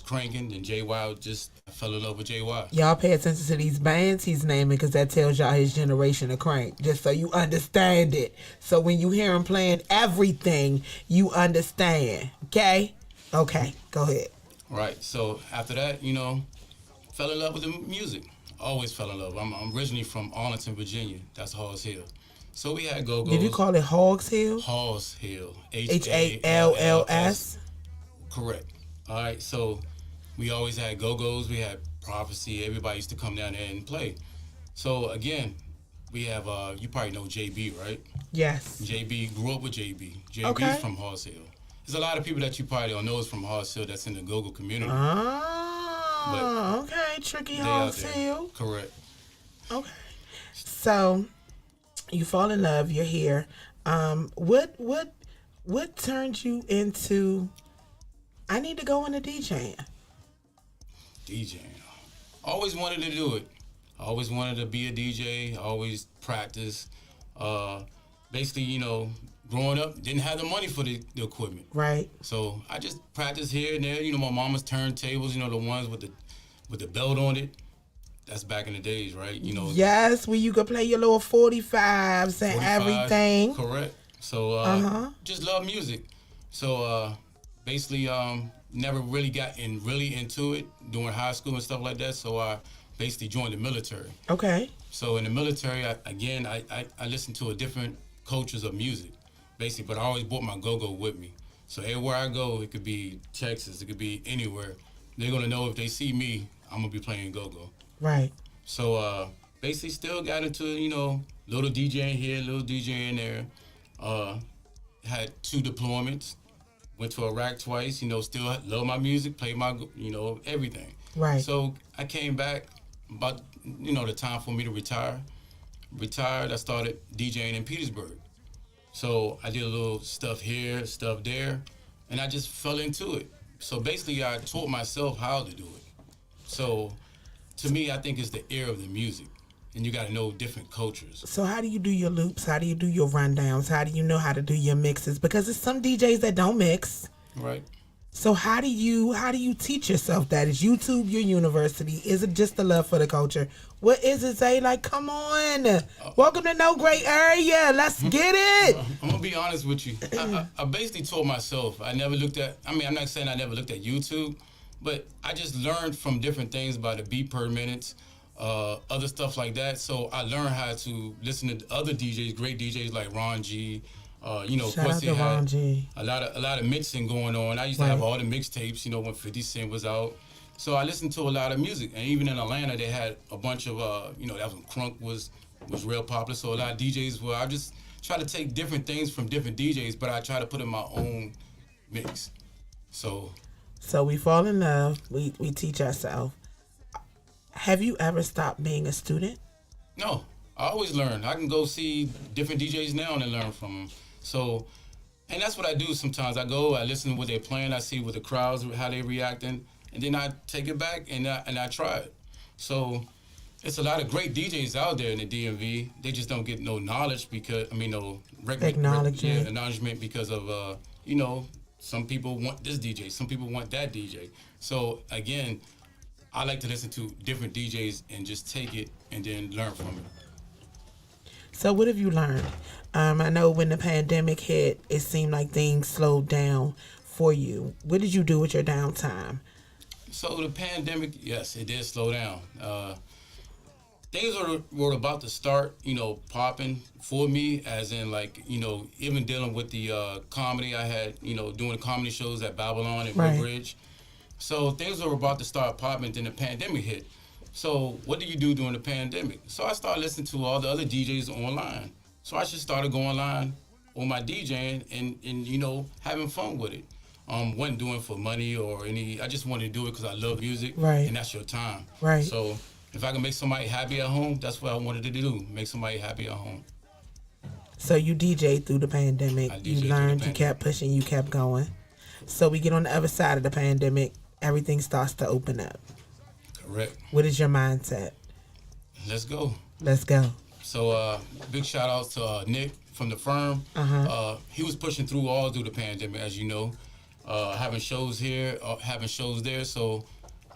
cranking, and JY I fell in love with JY. Y'all pay attention to these bands he's naming because that tells y'all his generation of crank, just so you understand it. So when you hear him playing everything, you understand, okay? Okay, go ahead. Right, so after that, you know, fell in love with the music. Always fell in love. I'm originally from Arlington, Virginia. That's Halls Hill. So we had Go-Go's. Did you call it Hogs Hill? Halls Hill. Halls? Correct. All right, so we always had Go-Go's. We had Prophecy. Everybody used to come down there and play. So again, we have, you probably know JB, right? Yes. JB, grew up with JB. JB Okay. is from Halls Hill. There's a lot of people that you probably don't know is from Halls Hill that's in the Go-Go community. Oh, okay. Tricky They out Hogs there. Hill. Correct. Okay. So you fall in love, you're here. What turned you into I need to go into DJing? DJing. Always wanted to do it. I always wanted to be a DJ. I always practice. Basically, you know, growing up, didn't have the money for the equipment. Right. So I just practiced here and there. You know, my mama's turntables, you know, the ones with the belt on it. That's back in the days, right? You know. Yes, where you could play your little 45s and 45, everything. Correct. So just love music. So basically never really got really into it during high school and stuff like that. So I basically joined the military. Okay. So in the military, I listened to a different cultures of music, basically, but I always brought my go-go with me. So everywhere I go, it could be Texas, it could be anywhere. They're gonna know if they see me, I'm gonna be playing go-go. Right. So basically still got into, you know, little DJing here, little DJing there. Had 2 deployments, went to Iraq twice, you know, still love my music, play my, you know, everything. Right. So I came back about, you know, the time for me to retire. Retired, I started DJing in Petersburg. So I did a little stuff here, stuff there, and I just fell into it. So basically I taught myself how to do it. So to me, I think it's the air of the music, and you gotta know different cultures. So how do you do your loops? How do you do your rundowns? How do you know how to do your mixes? Because there's some DJs that don't mix. Right. So how do you teach yourself that? Is YouTube your university? Is it just the love for the culture? What is it, Zay? Like, come on. Welcome to No Gray Area. Let's get it. I'm gonna be honest with you. I basically taught myself. I'm not saying I never looked at YouTube, but I just learned from different things about the beat per minute, other stuff like that. So I learned how to listen to other DJs, great DJs like Ron G. You know, Shout out Quincy to had Ron G. a lot of mixing going on. I used to have all the mixtapes, you know, when 50 Cent was out. So I listened to a lot of music, and even in Atlanta, they had a bunch of, you know, that was when crunk was real popular. So a lot of DJs were. I just try to take different things from different DJs, but I try to put in my own mix. So we fall in love. We teach ourselves. Have you ever stopped being a student? No, I always learn. I can go see different DJs now and learn from them. So, and that's what I do sometimes. I go, I listen to what they're playing, I see what the crowds, how they reacting, and then I take it back and I try it. So, it's a lot of great DJs out there in the DMV. They just don't get no knowledge because, acknowledgement because of, you know, some people want this DJ, some people want that DJ. So, again, I like to listen to different DJs and just take it and then learn from it. So what have you learned? I know when the pandemic hit, it seemed like things slowed down for you. What did you do with your downtime? So the pandemic, yes, it did slow down. Things were about to start, popping for me, as in like, even dealing with the comedy I had, doing comedy shows at Babylon and Right. Woodbridge. So things were about to start popping, then the pandemic hit. So what do you do during the pandemic? So I started listening to all the other DJs online. So I just started going online on my DJing and having fun with it. Wasn't doing it for money or any. I just wanted to do it because I love music, Right. and that's your time. Right. So if I can make somebody happy at home, that's what I wanted to do. Make somebody happy at home. So you DJ'd through the pandemic. I DJ'd You through learned, the you kept pushing, you kept going. So we get on the other side of the pandemic, everything starts to open up. Correct. What is your mindset? Let's go. Let's go. So big shout out to Nick from the firm. He was pushing through the pandemic, as you know, having shows here, having shows there. So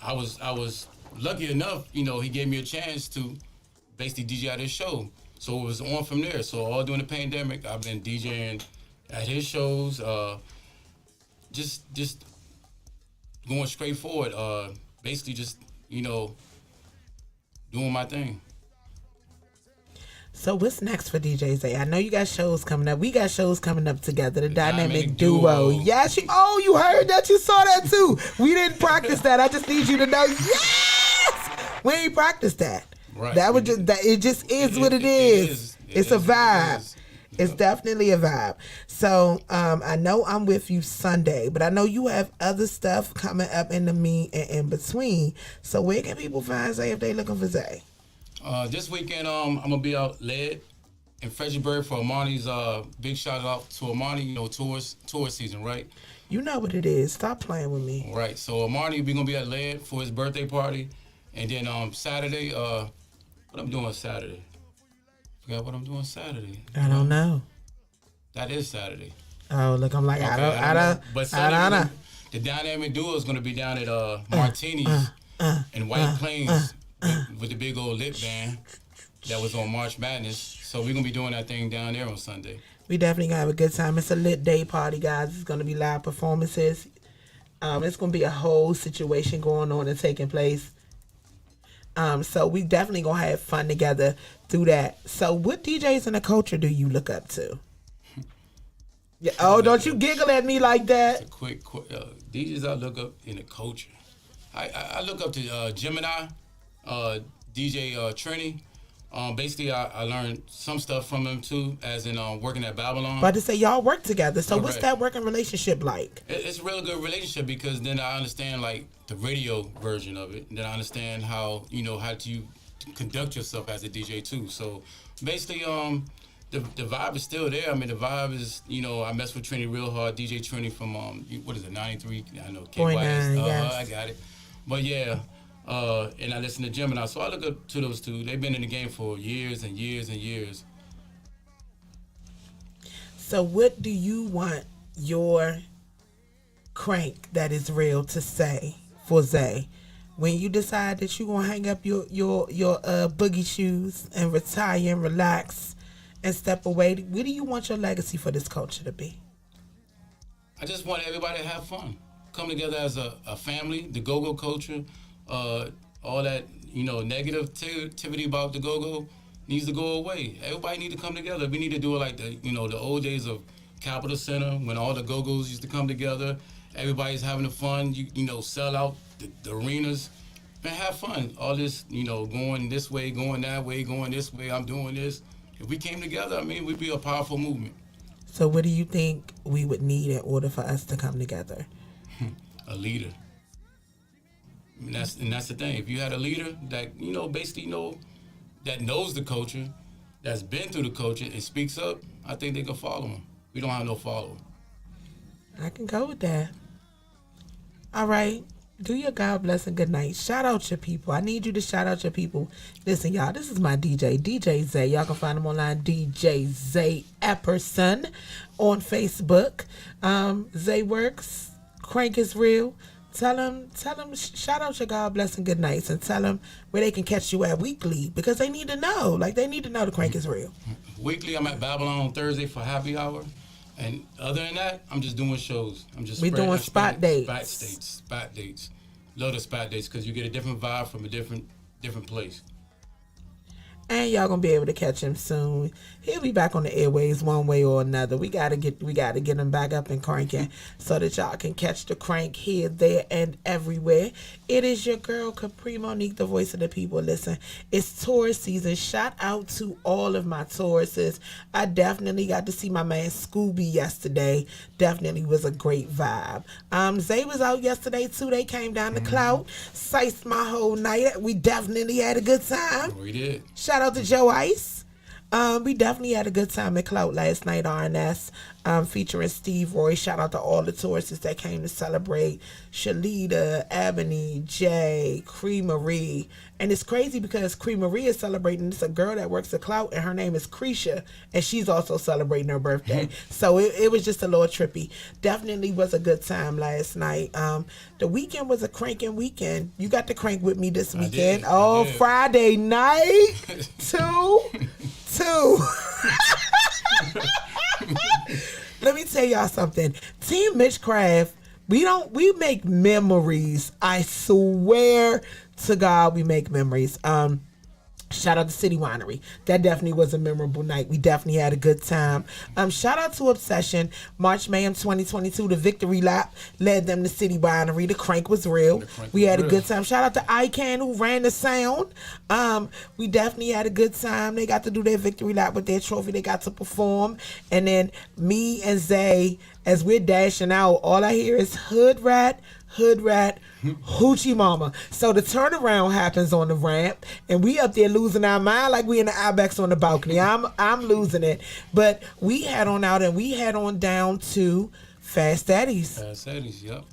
I was lucky enough, he gave me a chance to basically DJ at his show. So it was on from there. So all during the pandemic, I've been DJing at his shows, just going straight forward. Basically just, doing my thing. So what's next for DJ Zay? I know you got shows coming up. We got shows coming up together. The Dynamic Duo. Yes. You heard that? You saw that too. We didn't practice that. I just need you to know. Yes. We ain't practiced that. Right. That would just that. It just is what it is. It's a vibe. It's definitely a vibe. So I know I'm with you Sunday, but I know you have other stuff coming up in in between. So where can people find Zay if they looking for Zay? This weekend, I'm gonna be out led in Fredericksburg for Amani's big shout out to Amani. Tour season, right? You know what it is. Stop playing with me. Right. So Amani, we gonna be at led for his birthday party, and then Saturday. What I'm doing Saturday? Forgot what I'm doing Saturday. I don't know. That is Saturday. Oh, look, I'm like, Okay, I don't But I don't know. The Dynamic Duo is gonna be down at Martini's in White Plains with the big old lit band that was on March Madness. So we're gonna be doing that thing down there on Sunday. We definitely gonna have a good time. It's a lit day party, guys. It's gonna be live performances. It's gonna be a whole situation going on and taking place. So we definitely gonna have fun together through that. So what DJs in the culture do you look up to? Yeah. Oh, don't you giggle at me like that. It's a quick DJs I look up in the culture. I look up to Gemini, DJ Trini. Basically, I learned some stuff from him too, as in working at Babylon. About to say y'all work together. So what's Correct. that working relationship like? It's a really good relationship because then I understand like the radio version of it. And then I understand how how to conduct yourself as a DJ too. So basically, the vibe is still there. I mean, the vibe is I mess with Trini real hard. DJ Trini from what is it 93? I know KYS. Yes. I got it. But yeah. And I listen to Gemini, so I look up to those two. They've been in the game for years and years and years. So what do you want your crank that is real to say for Zay when you decide that you're gonna hang up your boogie shoes and retire and relax and step away? What do you want your legacy for this culture to be? I just want everybody to have fun, come together as a family. The go-go culture. All that negativity about the go-go needs to go away. Everybody need to come together. We need to do it like the old days of Capitol Center when all the go-go's used to come together. Everybody's having the fun. You sell out the arenas. Man, have fun. All this going this way, going that way, going this way. I'm doing this. If we came together, I mean, we'd be a powerful movement. So what do you think we would need in order for us to come together? A leader. And that's the thing. If you had a leader that basically that knows the culture, that's been through the culture and speaks up, I think they can follow him. We don't have no follower. I can go with that. All right. Do your God bless and good night. Shout out your people. I need you to shout out your people. Listen, y'all, this is my DJ Zay. Y'all can find him online, DJ Djzay Epperson on Facebook. Zay Works, Crank is Real, Tell them, shout out your God bless and good nights, and tell them where they can catch you at weekly, because they need to know. Like, they need to know the crank is real. Weekly, I'm at Babylon on Thursday for happy hour. And other than that, I'm just doing shows. We doing spot dates. Spot dates. Love the spot dates because you get a different vibe from a different place. And y'all gonna be able to catch him soon. He'll be back on the airways one way or another. We gotta get him back up and cranking so that y'all can catch the crank here, there, and everywhere. It is your girl Kapri Monique, the voice of the people. Listen, it's Taurus season. Shout out to all of my Tauruses. I definitely got to see my man Scooby yesterday. Definitely was a great vibe. Zay was out yesterday too. They came down the clout, siced my whole night. We definitely had a good time. We did. Shout out to Joe Ice. We definitely had a good time at Clout last night, RNS, featuring Steve Roy. Shout out to all the tourists that came to celebrate. Shalita, Ebony, Jay, Cree Marie. And it's crazy because Cree Marie is celebrating. It's a girl that works at Clout, and her name is Creisha, and she's also celebrating her birthday. So it was just a little trippy. Definitely was a good time last night. The weekend was a cranking weekend. You got to crank with me this weekend. I did. Friday night, two. Let me tell y'all something. Team Mitchcraft, we make memories. I swear to God, we make memories. Shout out to City Winery. That definitely was a memorable night. We definitely had a good time. Shout out to Obsession. March Mayhem 2022, the victory lap led them to City Winery. The crank was real. We had a good time. Shout out to ICANN who ran the sound. We definitely had a good time. They got to do their victory lap with their trophy. They got to perform. And then me and Zay, as we're dashing out, all I hear is hood rat, hoochie mama. So the turnaround happens on the ramp, and we up there losing our mind like we in the Ibex on the balcony. I'm losing it. But we head on out and we head on down to Fast Eddie's. Yep.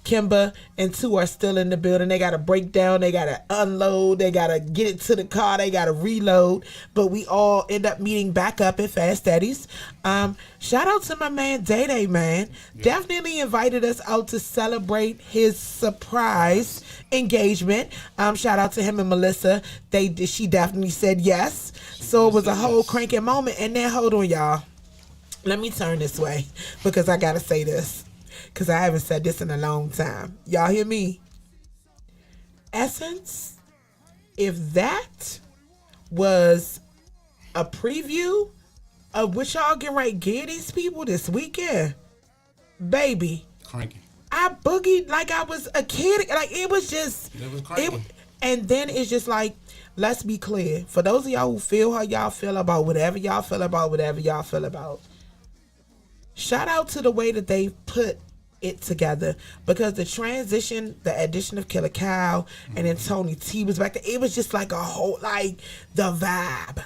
Kimba and Two are still in the building. They got to break down. They got to unload. They got to get it to the car. They got to reload. But we all end up meeting back up at Fast Eddie's. Shout out to my man Day, man. Yeah. Definitely invited us out to celebrate his surprise engagement. Shout out to him and Melissa. She definitely said yes. So it was a whole cranking moment. And then hold on, y'all. Let me turn this way because I got to say this because I haven't said this in a long time. Y'all hear me? Essence, if that was a preview of what y'all getting ready to give these people this weekend, baby, cranking. I boogied like I was a kid. Like it was cranking. And then it's just like, let's be clear. For those of y'all who feel how y'all feel about whatever y'all feel about, shout out to the way that they put it together, because the transition, the addition of Killer Cow, and then Tony T was back there. It was just like a whole, like the vibe.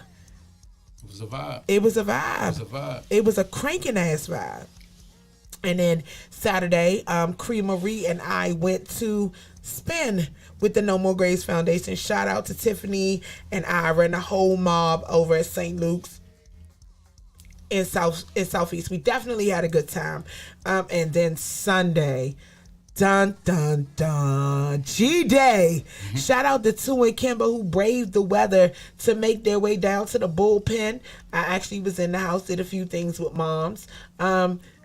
It was a vibe. It was a cranking ass vibe. And then Saturday, Cree Marie and I went to spin with the No More Graves Foundation. Shout out to Tiffany and Ira and the whole mob over at St. Luke's in Southeast. We definitely had a good time. And then Sunday, dun dun dun, G-Day. Shout out to Two and Kimber who braved the weather to make their way down to the bullpen. I actually was in the house, did a few things with moms.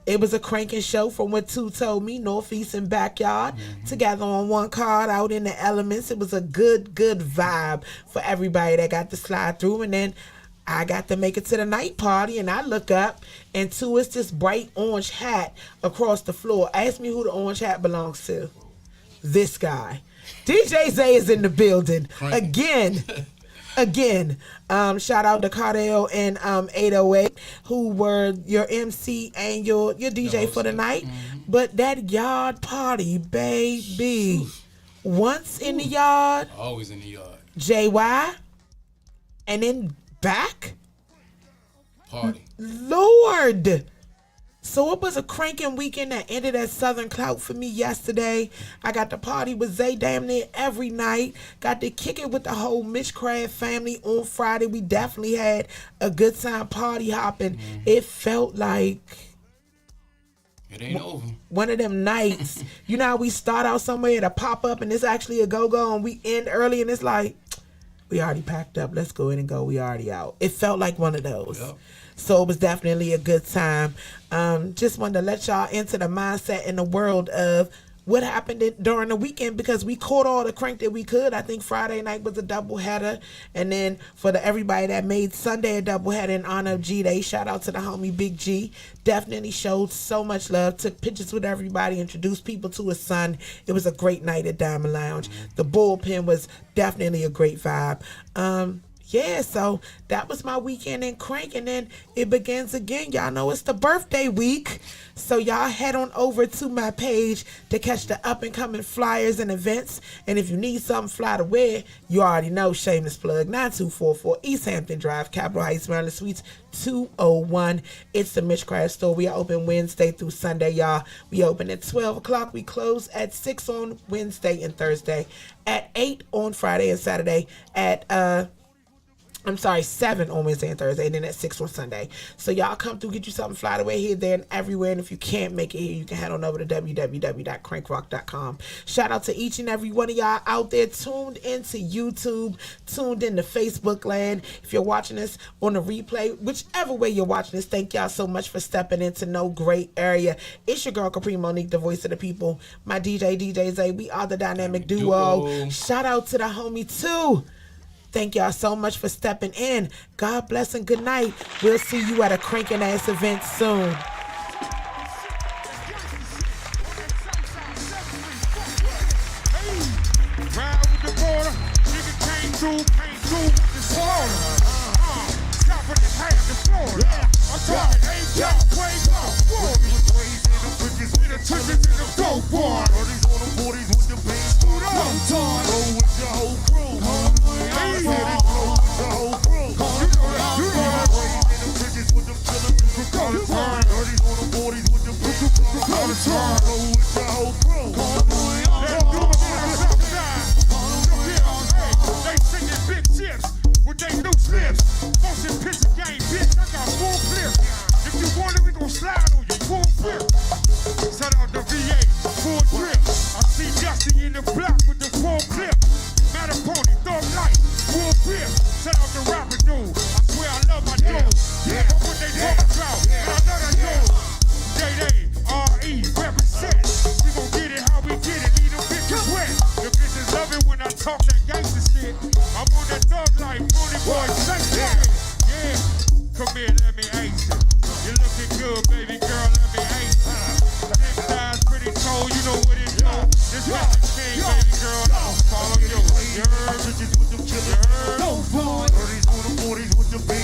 It was a cranking show from what Two told me, Northeast and Backyard, together on one card out in the elements. It was a good vibe for everybody that got to slide through. And then I got to make it to the night party, and I look up, and Two is this bright orange hat across the floor. Ask me who the orange hat belongs to. This guy. DJ Zay is in the building. Again. Shout out to Cardell and 808, who were your MC and your DJ for the night. But that yard party, baby. Once in the yard. Always in the yard. JY. And then back? Party. Lord. So it was a cranking weekend that ended at Southern Clout for me yesterday. I got to party with Zay damn near every night. Got to kick it with the whole Mitchcraft family on Friday. We definitely had a good time party hopping. It felt like It ain't over. One of them nights, you know how we start out somewhere to pop up and it's actually a go-go and we end early and it's like, we already packed up. Let's go in and go. We already out. It felt like one of those. Yep. So it was definitely a good time. Just wanted to let y'all into the mindset in the world of what happened during the weekend because we caught all the crank that we could. I think Friday night was a doubleheader. And then for everybody that made Sunday a doubleheader in honor of G-Day, shout out to the homie Big G. Definitely showed so much love, took pictures with everybody, introduced people to his son. It was a great night at Diamond Lounge. The bullpen was definitely a great vibe. Yeah, so that was my weekend in crank, and then it begins again. Y'all know it's the birthday week, so y'all head on over to my page to catch the up-and-coming flyers and events. And if you need something fly to wear, you already know, shameless plug, 9244 East Hampton Drive, Capitol Heights, Maryland, Suites 201. It's the Mitchcraft store. We are open Wednesday through Sunday, y'all. We open at 12 o'clock. We close at 6 on Wednesday and Thursday, at 8 on Friday and Saturday, at 7 on Wednesday and Thursday, and then at 6 on Sunday. So y'all come through, get you something fly away here, there, and everywhere. And if you can't make it here, you can head on over to www.crankrock.com. Shout out to each and every one of y'all out there tuned into YouTube, tuned into Facebook land. If you're watching us on the replay, whichever way you're watching this, thank y'all so much for stepping into No Great Area. It's your girl, Kapri Monique, the voice of the people. My DJ Djzay. We are the dynamic duo. Shout out to the homie, too. Thank y'all so much for stepping in. God bless and good night. We'll see you at a cranking ass event soon. Ride with the border, nigga came through with the slaughter. Stop with the hat, the Florida. I'm talking A-Job, Quavo, with the touches in the dope bar. These on the 40s with the big scoot up. Roll with your whole crew. Easy. Roll with your whole crew. You know that. In the bridges with them killers in the car. These on the 40s with the big scoot up. Roll with your whole crew. Let's do it on the south side. They singing big chips with they new slips. Motion picture game, bitch. I got full clips. If you want it, we gon' slide on you. Full flip. Shout out the VA, full drip. I see Dusty in the block with the full clip. Matter Pony, Thug Light, full grip. Shout out the rapper dude. I swear I love my dude. Yeah, but what they talk about, and I know that dude. J-A-R-E, represent. We gon' get it how we get it. Leave them bitches wet. The bitches love it when I talk that gangster shit. I'm on that Thug Light, Pony Boy, say shit. Yeah, come here, let me ace it. You looking good, baby girl, let me ace it. Big size, pretty tall, you know what it do. This Mr. King, baby girl, I'll follow you. You heard? Bitches with them killers. You heard? No boy. 30s on the 40s with the big.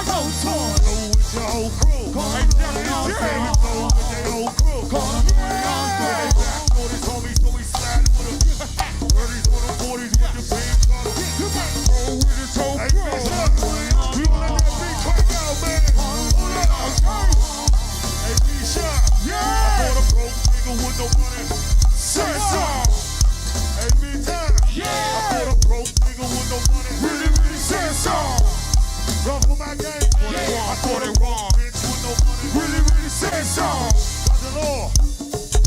No toy. Roll with your whole crew. Hey, Roll with their whole crew. Know this homie, so we sliding with them. 30s on the 40s with the big. Roll with his whole crew. We don't let that big crank out, man. Hey, B-Shot. Yeah. I bought a broke nigga with no money. Say so. Hey, B-Time. Yeah. I bought a broke nigga with no money. Really, really say so. Run for my game. Yeah. I bought a broke bitch with no money. Really, really say so. By the law.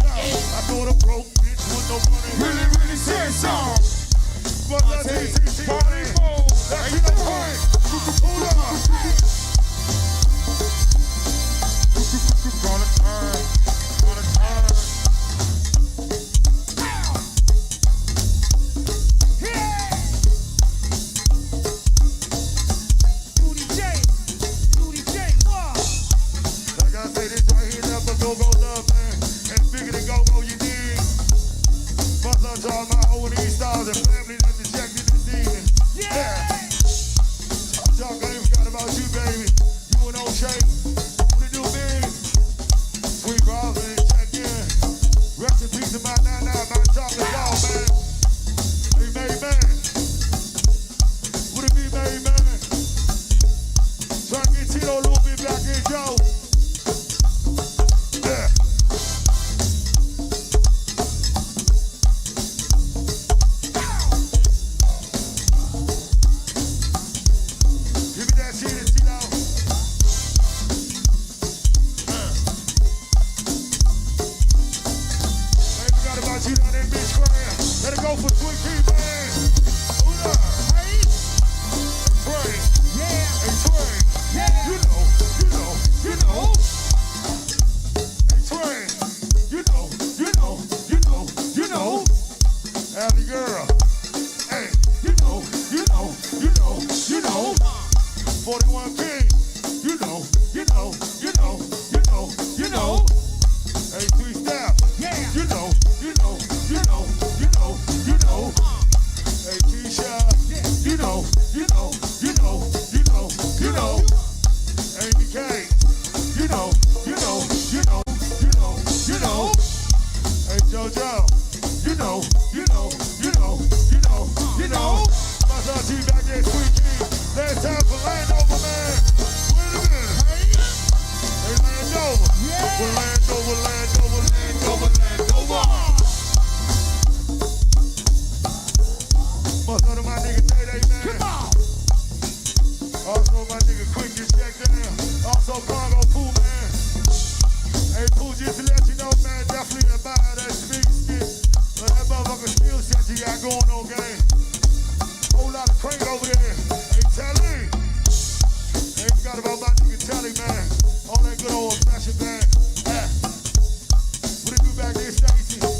Yeah. I bought a broke bitch with no money. Really, really say so. But let's see. Party mode. Let's get the point. Hold on. Gonna turn. Go-go love, man, and bigger than go-go you dig. Much love to all my O&E stars and family that dejected this evening. Yeah. Talk, I ain't forgot about you, baby. You and O'Shea, what it do, big? Sweet Robin, check in. Rest in peace to my 99, my chocolate dog, man. Hey, May man. What it be, May man? Try to get Tito a little bit back in, Joe. Mitchcraft. Let it go for Sweet Key, man. Hold up. Hey. Train. Yeah. Hey, Train. Yeah. You know. Hey, Train. You know. Happy girl. Hey, you know. 41 King. You know. Hey, 3-step. Yeah. You know. Hey, Keisha. You know. Amy K. You know. Hey, JoJo. You know. Bust our team back there, Sweet King. Last time for Landover, man. Wait a minute. Hey, Landover. Yeah. We're Landover. Bust out of my nigga Djzay, man. Come on. Also, my nigga Quick get checked down. Also, Cargo Pooh, man. Hey, Pooh, just to let you know, man, definitely buy that speed skit. But that motherfucker still shit you got going on, gang. Whole lot of crate over there. Hey, Telly. Ain't forgot about my nigga Telly, man. All that good old fashioned band. What it do back there, Stacy?